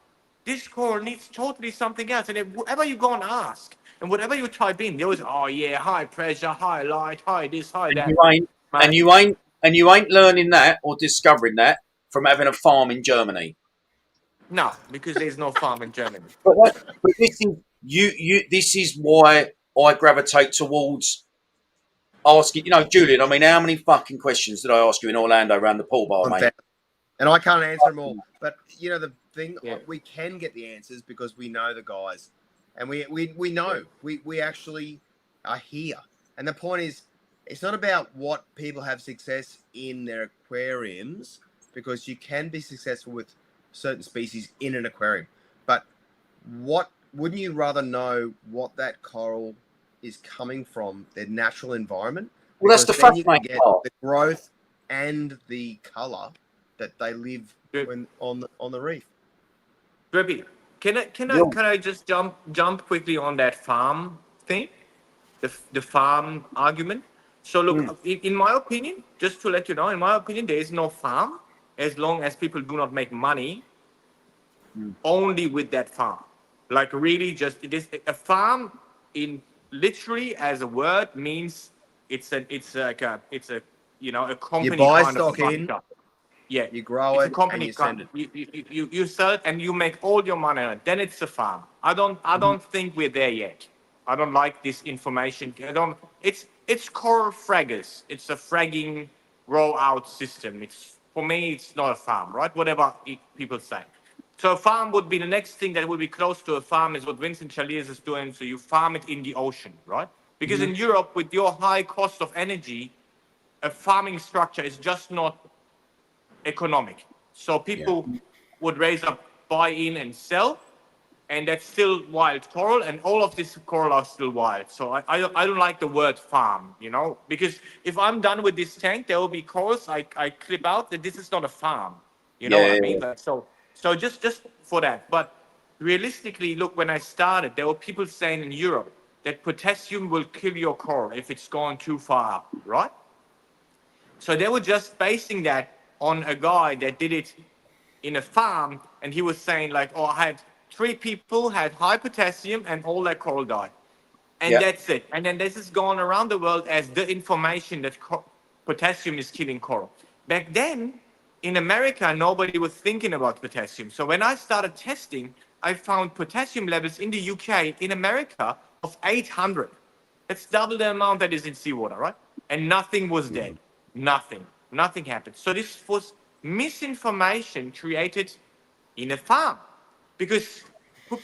this coral needs totally something else. And if, whatever you go and ask, and whatever you type in, there was, oh yeah, high pressure, high light, high this, high And that. you ain't Man, and you ain't learning that or discovering that from having a farm in Germany. no, because there's no farm in Germany. But this is this is why I gravitate towards asking. You know, Julian. I mean, how many fucking questions did I ask you in Orlando around the pool bar, mate? And I can't answer them all. But you know the thing, Yeah. we can get the answers because we know the guys, and we know we actually are here. And the point is, it's not about what people have success in their aquariums, because you can be successful with certain species in an aquarium. But what wouldn't you rather know what that coral is coming from, their natural environment? Well, that's the Because then you can fascinating get part. the growth and the color that they live Good. when on the reef. Drippy, can Yeah. I just jump quickly on that farm thing, the farm argument? So look, in my opinion, just to let you know, in my opinion, there is no farm as long as people do not make money only with that farm. Like really, just it is a farm in literally as a word means it's a you know a company buy kind stock of in, structure. Yeah, you grow it's a it, company and you send it. you sell it and you make all your money on it. Then it's a farm. I don't think we're there yet. I don't like this information. I don't. It's coral fraggers. It's a fragging grow out system. It's for me, it's not a farm, right? Whatever people say. So a farm would be the next thing that would be close to a farm is what Vincent Chaliers is doing. So you farm it in the ocean, right? Because in Europe, with your high cost of energy, a farming structure is just not economic. So Yeah. people would raise up, buy in and sell, and that's still wild coral, and all of this coral are still wild. So I don't like the word farm, you know, because if I'm done with this tank, there will be corals I clip out that this is not a farm. You know what I mean? Like, so just for that. But realistically, look, when I started, there were people saying in Europe that potassium will kill your coral if it's gone too far up, right? So they were just basing that on a guy that did it in a farm, and he was saying like, "Oh, I had 3 people had high potassium, and all their coral died, and Yeah. that's it." And then this is going around the world as the information that potassium is killing coral. Back then, in America, nobody was thinking about potassium. So when I started testing, I found potassium levels in the UK, in America, of 800. It's double the amount that is in seawater, right? And nothing was dead. Nothing happened. So this was misinformation created in a farm because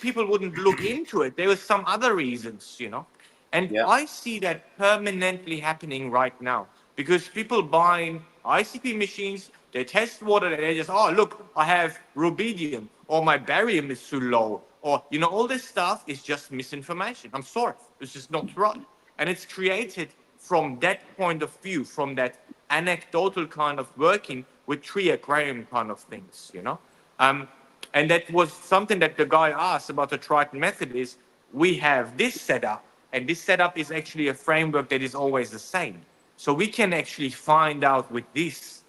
people wouldn't look into it. There were some other reasons, you know. And Yeah. I see that permanently happening right now because people buying ICP machines, they test water and they just, oh, look, I have rubidium or my barium is too low. Or, you know, all this stuff is just misinformation. I'm sorry. It's just not right. And it's created from that point of view, from that anecdotal kind of working with tree aquarium kind of things, you know. And that was something that the guy asked about the Triton method is we have this setup, and this setup is actually a framework that is always the same. So we can actually find out with this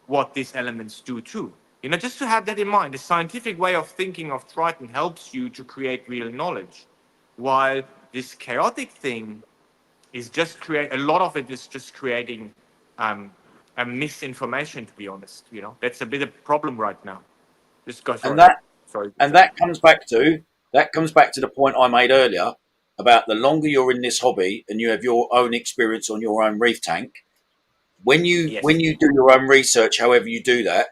what these elements do too. You know, just to have that in mind, the scientific way of thinking of Triton helps you to create real knowledge, while this chaotic thing is just a lot of it is just creating a misinformation, to be honest. You know, that's a bit of a problem right now. Just go, And sorry. that Sorry. and that comes back to the point I made earlier about the longer you're in this hobby and you have your own experience on your own reef tank, when you Yes. do your own research, however you do that,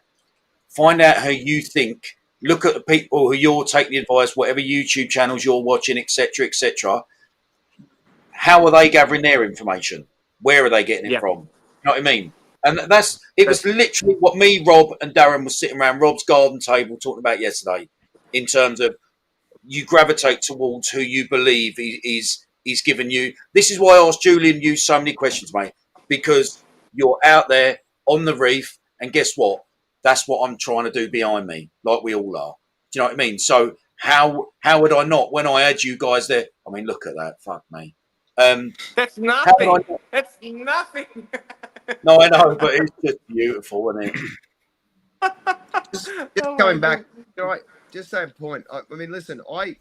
find out how you think. Look at the people who you're taking advice, whatever YouTube channels you're watching, etc., etc. How are they gathering their information? Where are they getting it Yeah. from? You know what I mean? And it was That's literally what me, Rob, and Darren was sitting around Rob's garden table talking about yesterday. In terms of you gravitate towards who you believe is giving you. This is why I asked Julian you so many questions, mate, because you're out there on the reef, and guess what? That's what I'm trying to do behind me, like we all are. Do you know what I mean? So how would I not when I had you guys there? I mean, look at that, fuck me. that's How would I nothing. not? That's nothing. No, I know, but it's just beautiful, isn't it? Just Oh my coming back, god. you know, just same point. I mean, listen, I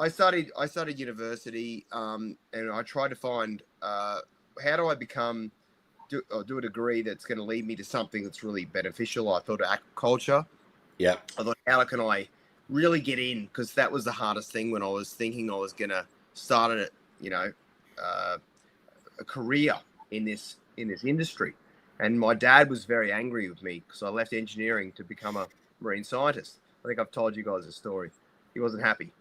studied university, and I tried to find how do I do a degree that's going to lead me to something that's really beneficial. I thought aquaculture. Yeah. I thought, how can I really get in? Because that was the hardest thing when I was thinking I was going to start a career in this industry. And my dad was very angry with me because I left engineering to become a marine scientist. I think I've told you guys a story. He wasn't happy.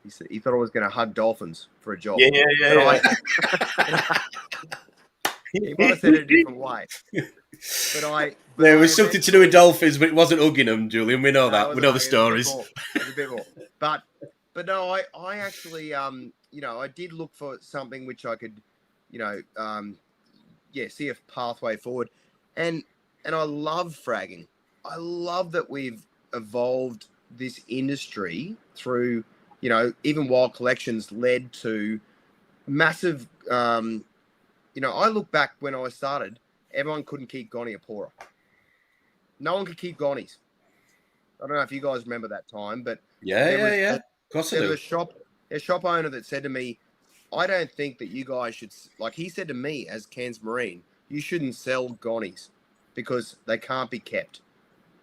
He said he thought I was going to hug dolphins for a job. Yeah. He might have said it a different way. There was something to do with dolphins, but it wasn't hugging them, Julian. We know No, that. We know the stories. It was a bit more. But no, I actually I did look for something which I could, see a pathway forward. And I love fragging. I love that we've evolved this industry through, even wild collections led to massive. I look back when I started, everyone couldn't keep Goniapora. No one could keep Gonnies. I don't know if you guys remember that time, but Yeah. Of course I there do. was a shop owner that said to me, I don't think that you guys should, like he said to me as Cairns Marine, you shouldn't sell Gonnies because they can't be kept.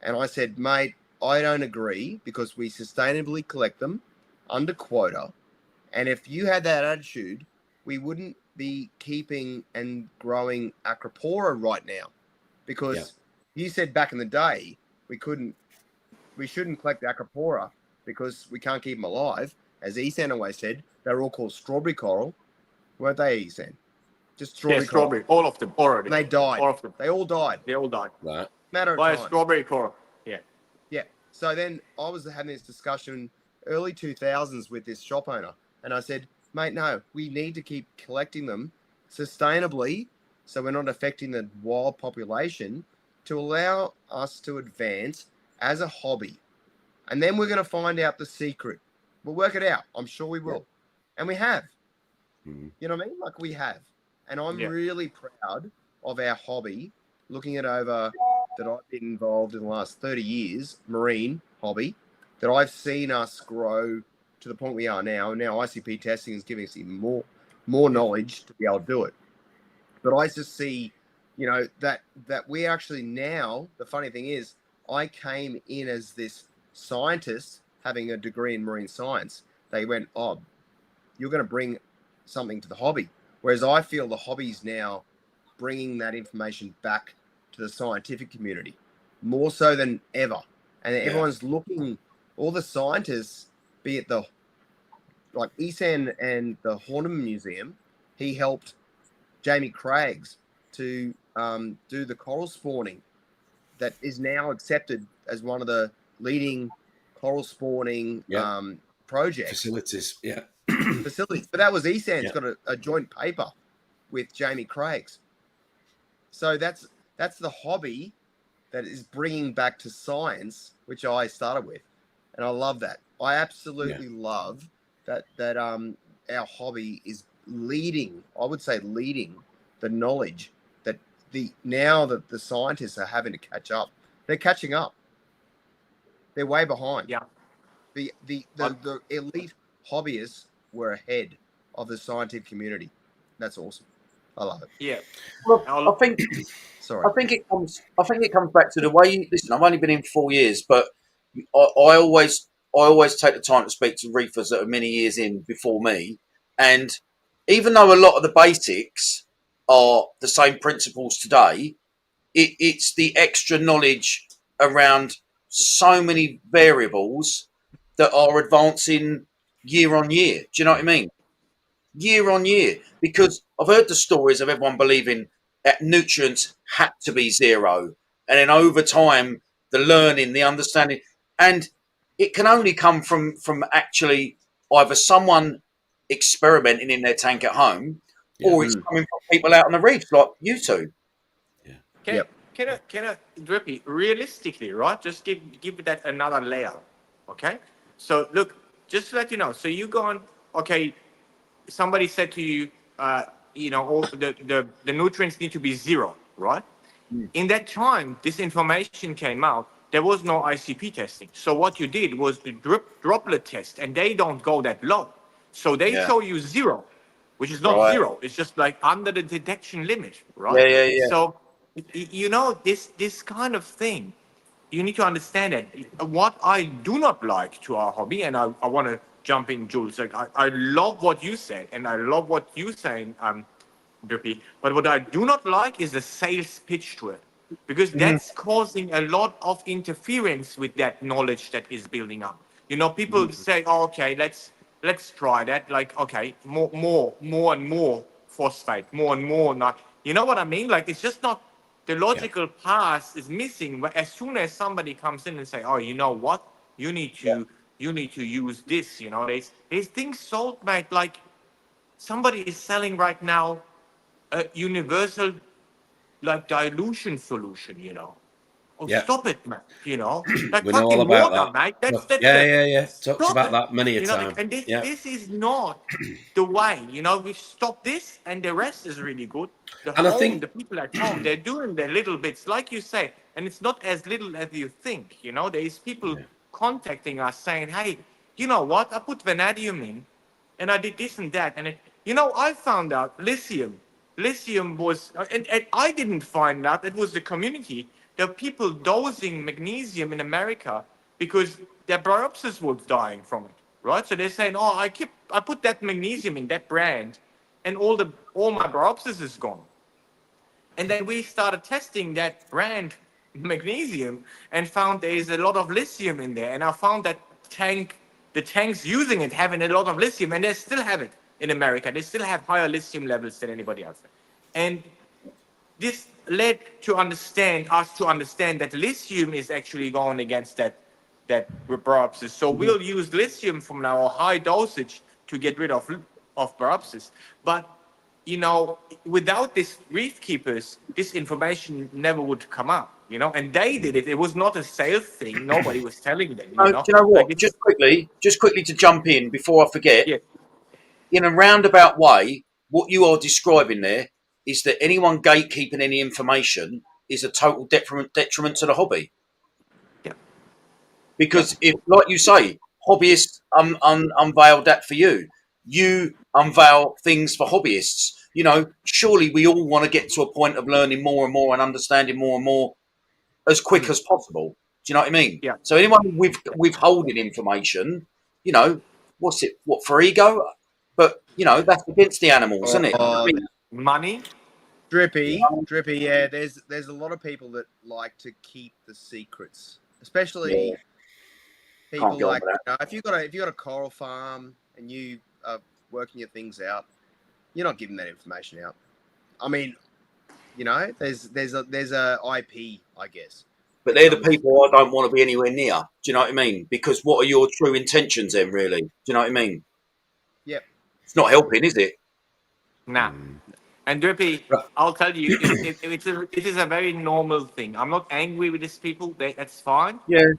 And I said, mate, I don't agree because we sustainably collect them under quota. And if you had that attitude, we wouldn't be keeping and growing Acropora right now, because you said back in the day we shouldn't collect Acropora because we can't keep them alive. As Ehsan always said, they're all called strawberry coral, weren't they, Ehsan? Just strawberry coral. Strawberry, all of them already. And they died. All of them. They all died. They all died. Right. Matter of By a time. strawberry coral. Yeah. Yeah. So then I was having this discussion early 2000s with this shop owner, and I said, mate, no, we need to keep collecting them sustainably so we're not affecting the wild population, to allow us to advance as a hobby. And then we're going to find out the secret. We'll work it out. I'm sure we will. And we have. Mm-hmm. You know what I mean? Like, we have. And I'm really proud of our hobby, looking at over that I've been involved in the last 30 years, marine hobby, that I've seen us grow to the point we are now. And now ICP testing is giving us even more knowledge to be able to do it. But I just see, you know, that we actually now, the funny thing is, I came in as this scientist having a degree in marine science. They went, oh, you're going to bring something to the hobby. Whereas I feel the hobby's now bringing that information back to the scientific community more so than ever. And everyone's looking, all the scientists, be it like Ehsan and the Horniman Museum, he helped Jamie Craigs to do the coral spawning that is now accepted as one of the leading coral spawning projects. Facilities, Facilities. But that was Ehsan's got a joint paper with Jamie Craigs. So that's the hobby that is bringing back to science, which I started with. And I love that. I absolutely love that our hobby is leading, I would say leading the knowledge that now that the scientists are having to catch up. They're catching up. They're way behind. Yeah. The elite hobbyists were ahead of the scientific community. That's awesome. I love it. Yeah. Well, I think it comes back to the way. Listen, I've only been in 4 years, but I always take the time to speak to reefers that are many years in before me, and even though a lot of the basics are the same principles today, it's the extra knowledge around so many variables that are advancing year on year. Do you know what I mean? Year on year, because I've heard the stories of everyone believing that nutrients had to be zero, and then over time, the learning, the understanding, and it can only come from actually either someone experimenting in their tank at home, or it's coming from people out on the reefs like you two. Can I, Drippy, realistically, right? Just give that another layer, okay? So look, just to let you know. So you go on, okay. Somebody said to you, all the nutrients need to be zero, right? In that time, this information came out. There was no ICP testing. So what you did was the droplet test, and they don't go that low. So they show you zero, which is not zero. It's just like under the detection limit, right? Yeah. So, this kind of thing, you need to understand it. What I do not like to our hobby, and I want to jump in, Jules. Like I love what you said, and I love what you're saying, Drippy. But what I do not like is the sales pitch to it, because that's causing a lot of interference with that knowledge that is building up. People say, "Oh, okay, let's try that." Like, okay, more and more phosphate, more and more. Not, you know what I mean? Like, it's just not. The logical path is missing. But as soon as somebody comes in and say, "Oh, you know what? You need to use this." There's things sold, mate. Like, somebody is selling right now a universal, like, dilution solution. Oh, stop it, man. Like we know fucking all about water, that. mate. That's Talked about that many a time. And this is not the way. We stop this, and the rest is really good. The people at home, they're doing their little bits, like you say, and it's not as little as you think. There's people contacting us saying, "Hey, you know what? I put vanadium in, and I did this and that, and I found out lithium. Lithium was, and I didn't find out. It was the community. There are people dosing magnesium in America because their biopsies was dying from it, right? So they're saying, "Oh, I put that magnesium in that brand, and all my Bropsis is gone. And then we started testing that brand magnesium and found there is a lot of lithium in there. And I found that the tanks using it having a lot of lithium, and they still have it in America. They still have higher lithium levels than anybody else. And this led to understand that lithium is actually going against that Bropsis. So we'll use lithium from now, high dosage, to get rid of Bropsis. But without these reef keepers, this information never would come up. And they did it. It was not a sales thing. Nobody was telling them. Do you know what? Like Just quickly to jump in before I forget. yeah, In a roundabout way, what you are describing there is that anyone gatekeeping any information is a total detriment to the hobby. yeah, Because if, like you say, hobbyists unveiled that for you, you unveil things for hobbyists. Surely we all want to get to a point of learning more and more and understanding more and more as quick as possible. Do you know what I mean? Yeah. So anyone withholding information, what's it? What, for ego? But that's against the animals, isn't it? I mean, money. Drippy, yeah. There's a lot of people that like to keep the secrets, especially people Can't get on like with that. if you got a coral farm and you are working your things out, you're not giving that information out. I mean, there's a IP, I guess. But they're the people I don't want to be anywhere near. Do you know what I mean? Because what are your true intentions then, really? Do you know what I mean? Yep. It's not helping, is it? Nah. And Drippy, I'll tell you, it is a very normal thing. I'm not angry with these people. That's fine. Yeah.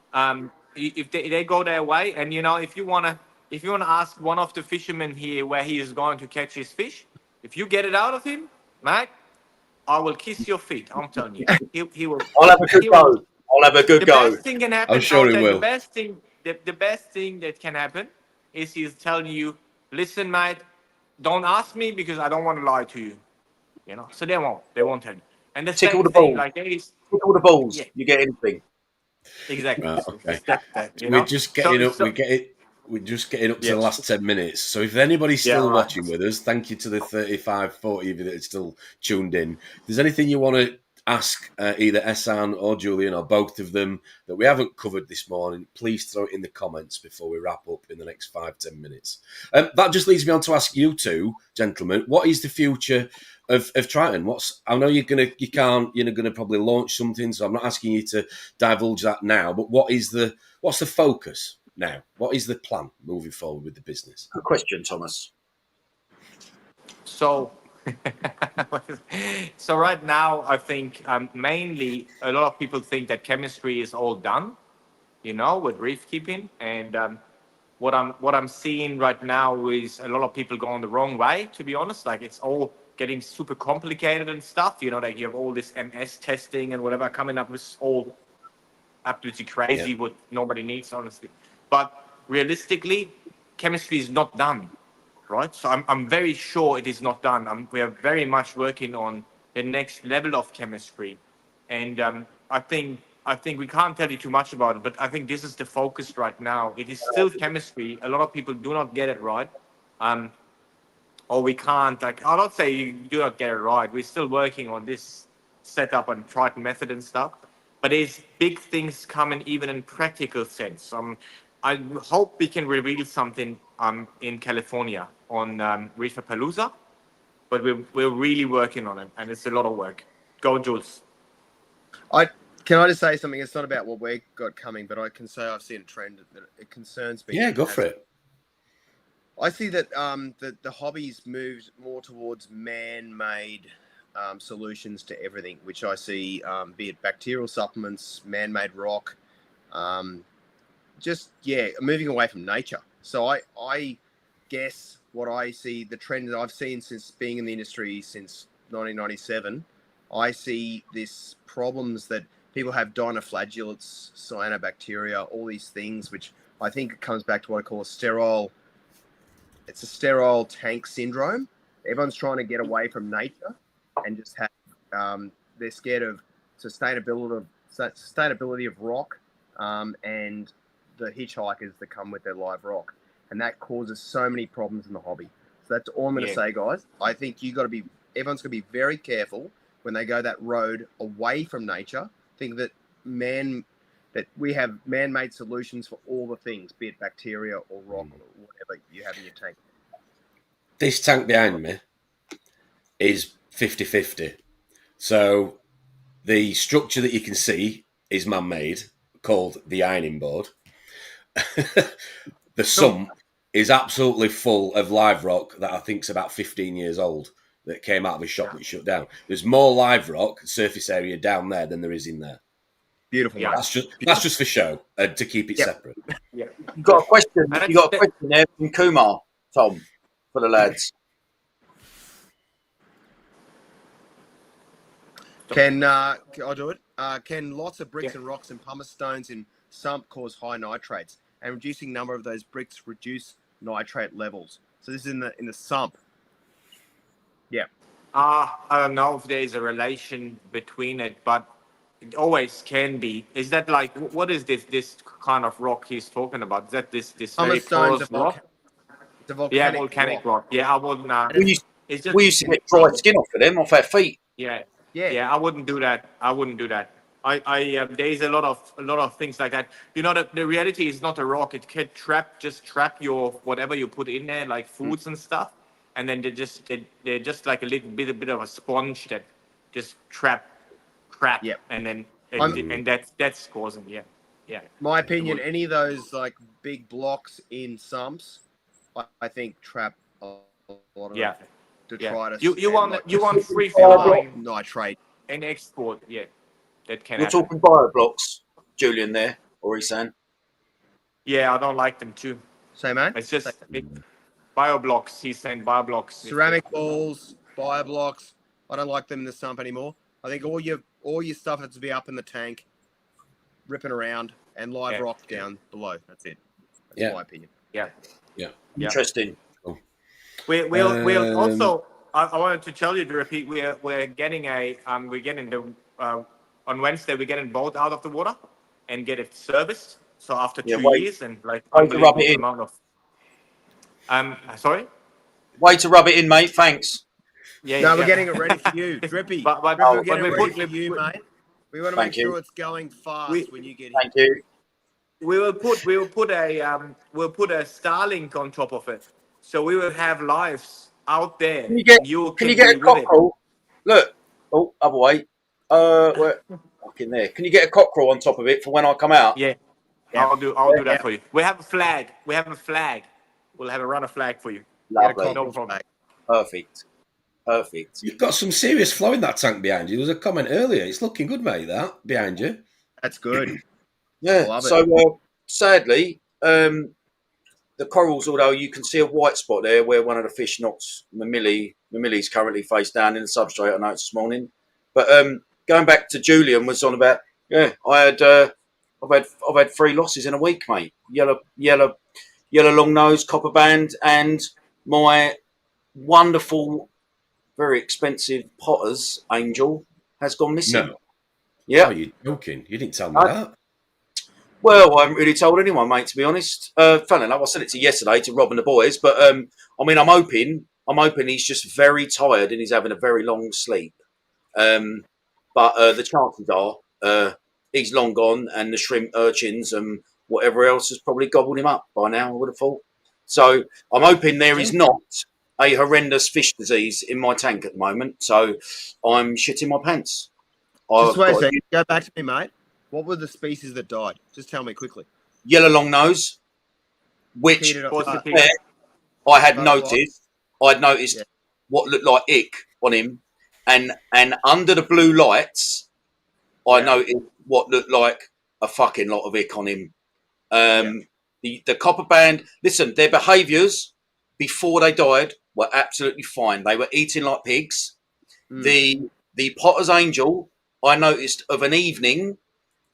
If they go their way, and if you wanna ask one of the fishermen here where he is going to catch his fish, if you get it out of him, mate, I will kiss your feet. I'm telling you, he will. I'll have a good go. I'll have a good The go. best thing can happen. I'm sure he will. The best thing that can happen is he's telling you, listen, mate, don't ask me because I don't want to lie to you. So they won't tell you. And the Tickle same the thing, balls. like there is Tickle the balls. Yeah. You get anything. exactly. Right, okay. You We're know? just getting up. So- We're just getting up to Yeah. the last 10 minutes. So if anybody's still right. watching with us, thank you to the 35, 40 of you that are still tuned in. If there's anything you want to ask either Ehsan or Julian or both of them that we haven't covered this morning, please throw it in the comments before we wrap up in the next 5-10 minutes. That just leads me on to ask you two, gentlemen, what is the future of Triton? I know you're gonna probably launch something, so I'm not asking you to divulge that now, but what's the focus now? What is the plan moving forward with the business? Good question, Thomas. So, so right now, I think mainly a lot of people think that chemistry is all done, with reef keeping. And what I'm seeing right now is a lot of people going the wrong way. To be honest, like it's all getting super complicated and stuff. Like you have all this MS testing and whatever coming up with all absolutely crazy, what nobody needs, honestly. But realistically, chemistry is not done. Right, so I'm very sure it is not done. We are very much working on the next level of chemistry, and I think we can't tell you too much about it, but I think this is the focus right now. It is still chemistry. A lot of people do not get it right, or we can't. Like, I'll not say you do not get it right. We're still working on this setup and Triton method and stuff, but there's big things coming even in practical sense. I hope we can reveal something in California on Reefapalooza, but we're really working on it, and it's a lot of work. Go, Jules. Can I just say something? It's not about what we got coming, but I can say I've seen a trend that it concerns me. Yeah, go for it. I see that the hobby's moved more towards man-made solutions to everything, which I see, be it bacterial supplements, man-made rock, moving away from nature. So I guess what I see, the trend that I've seen since being in the industry since 1997, I see this problems that people have dinoflagellates, cyanobacteria, all these things, which I think comes back to what I call a sterile tank syndrome. Everyone's trying to get away from nature and just have, they're scared of sustainability of rock and the hitchhikers that come with their live rock. And that causes so many problems in the hobby. So that's all I'm going to Yeah. say, guys. I think everyone's got to be very careful when they go that road away from nature. Think that we have man-made solutions for all the things, be it bacteria or rock or whatever you have in your tank. This tank behind me is 50-50. So the structure that you can see is man-made, called the ironing board. The sump is absolutely full of live rock that I think is about 15 years old that came out of a shop that shut down. There's more live rock surface area down there than there is in there. Beautiful. Yeah. That's just for show and to keep it separate. Yeah. You got a question? And You got a question there from Kumar, Tom, for the lads. I'll do it. Can lots of bricks and rocks and pumice stones in sump cause high nitrates? And reducing number of those bricks reduce nitrate levels. So this is in the sump. Yeah. I don't know if there's a relation between it, but it always can be. Is that like, what is this kind of rock he's talking about? Is that this very Pumice stones porous rock? It's a volcanic, volcanic rock. Yeah, I wouldn't. It's just, We used to get dry skin off of them, off our feet. Yeah, I wouldn't do that. There's a lot of things like that. You know, the reality is not a rock. It can trap your whatever you put in there, like foods and stuff, and then they're just like a little bit of a sponge that just trap crap. Yep. And then and that's causing My opinion, any of those like big blocks in sumps, I think trap a lot of detritus. You want free flowing nitrate and export. Yeah, that can. You're happen. talking bioblocks, Julian, there, or Ehsan? Yeah, I don't like them too. Say, man. It's just bioblocks. He's saying bioblocks. Ceramic balls, bioblocks. I don't like them in the sump anymore. I think all your stuff has to be up in the tank, ripping around, and live rock down below. That's it. That's my opinion. Yeah. Interesting. We'll also. I wanted to tell you to repeat. We're getting on Wednesday. We're getting boat out of the water and get it serviced. So after 2 years and like rub it in. amount of. Sorry. Way to rub it in, mate. Thanks. We're getting it ready for you, Drippy. We're getting it ready for you, mate. We want to make sure it's going fast when you get here. Thank you. We'll put a Starlink on top of it, so we will have lives out there. Can you get a cockerel? Look. Oh, other way. Fucking there. Can you get a cockerel on top of it for when I come out? Yeah. I'll do that for you. We have a flag. We'll have a runner flag for you. Lovely. No problem. Perfect. You've got some serious flow in that tank behind you. There was a comment earlier. It's looking good, mate, that behind you. That's good. Yeah. So, sadly, the corals, although you can see a white spot there where one of the fish knocks Mamilli's currently face down in the substrate, I noticed this morning. But going back to Julian was on about, I've had 3 losses in a week, mate. Yellow long nose, copper band, and my wonderful, very expensive Potter's angel has gone missing. No. Yeah. Oh, you're joking. You didn't tell me that. Well, I haven't really told anyone, mate, to be honest. Funny enough, I said it to you yesterday to Rob and the boys, but I'm hoping he's just very tired and he's having a very long sleep. But the chances are he's long gone and the shrimp, urchins and whatever else has probably gobbled him up by now, I would have thought. So I'm hoping there is not a horrendous fish disease in my tank at the moment. So I'm shitting my pants. Just wait a second. Go back to me, mate. What were the species that died? Just tell me quickly. Yellow long nose, which I had noticed. I'd noticed what looked like ick on him, and under the blue lights, I noticed what looked like a fucking lot of ick on him. The copper band. Listen, their behaviours before they died were absolutely fine. They were eating like pigs. The Potter's angel, I noticed of an evening,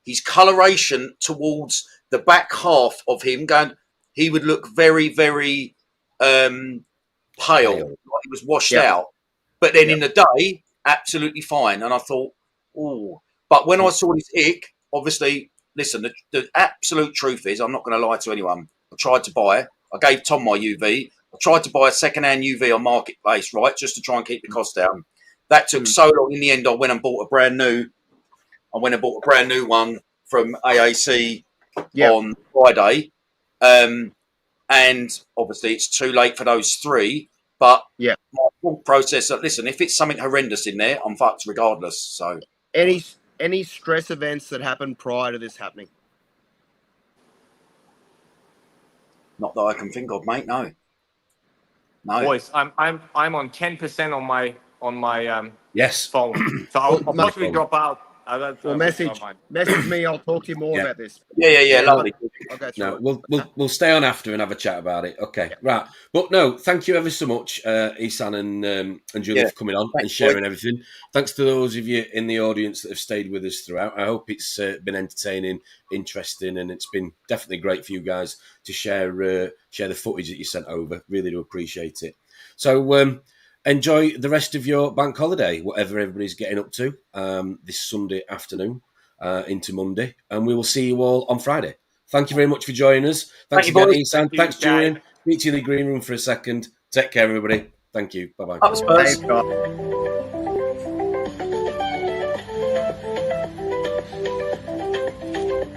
his coloration towards the back half of him he would look very, very pale, like he was washed out. But then in the day, absolutely fine. And I thought, oh. But when I saw this ick, obviously, listen, the absolute truth is, I'm not going to lie to anyone. I tried to buy it. I gave Tom my UV. I tried to buy a second-hand UV on Marketplace, right, just to try and keep the cost down. That took so long. In the end, I went and bought a brand new one from AAC on Friday. And obviously, it's too late for those 3. But my thought process, listen, if it's something horrendous in there, I'm fucked regardless. So any stress events that happened prior to this happening? Not that I can think of, mate. No. Boys, I'm on 10% on my Yes. phone, so I'll possibly drop out. Well, message me. I'll talk to you more about this. Yeah, lovely. Okay, no, we'll stay on after and have a chat about it. Okay, right. But no, thank you ever so much, Ehsan and Julian, for coming on and sharing everything. Thanks to those of you in the audience that have stayed with us throughout. I hope it's been entertaining, interesting, and it's been definitely great for you guys to share the footage that you sent over. Really do appreciate it. So enjoy the rest of your bank holiday, whatever everybody's getting up to this Sunday afternoon into Monday. And we will see you all on Friday. Thank you very much for joining us. Thanks again, Ehsan. Thanks, Julian. Meet you in the green room for a second. Take care, everybody. Thank you. Bye-bye. Up Spurs.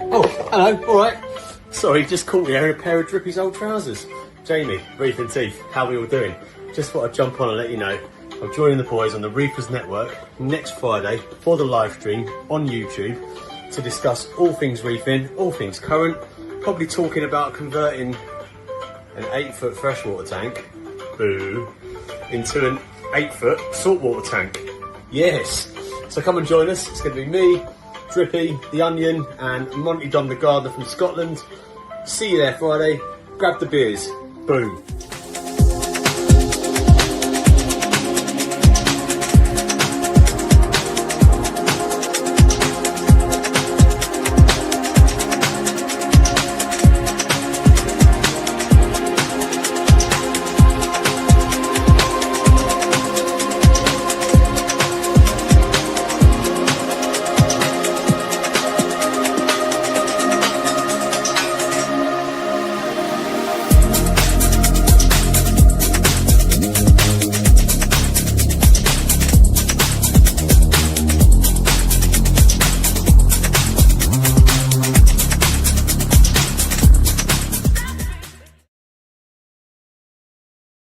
Oh, hello. All right. Sorry, just caught me wearing a pair of Drippy's old trousers. Jamie, Reef and Teeth, how are we all doing? Just thought I'd jump on and let you know I'm joining the boys on the Reefers Network next Friday for the live stream on YouTube to discuss all things reefing, all things current, probably talking about converting an 8-foot freshwater tank, into an 8-foot saltwater tank. Yes. So come and join us. It's going to be me, Drippy, The Onion, and Monty Don the Gardener from Scotland. See you there Friday. Grab the beers. Boom.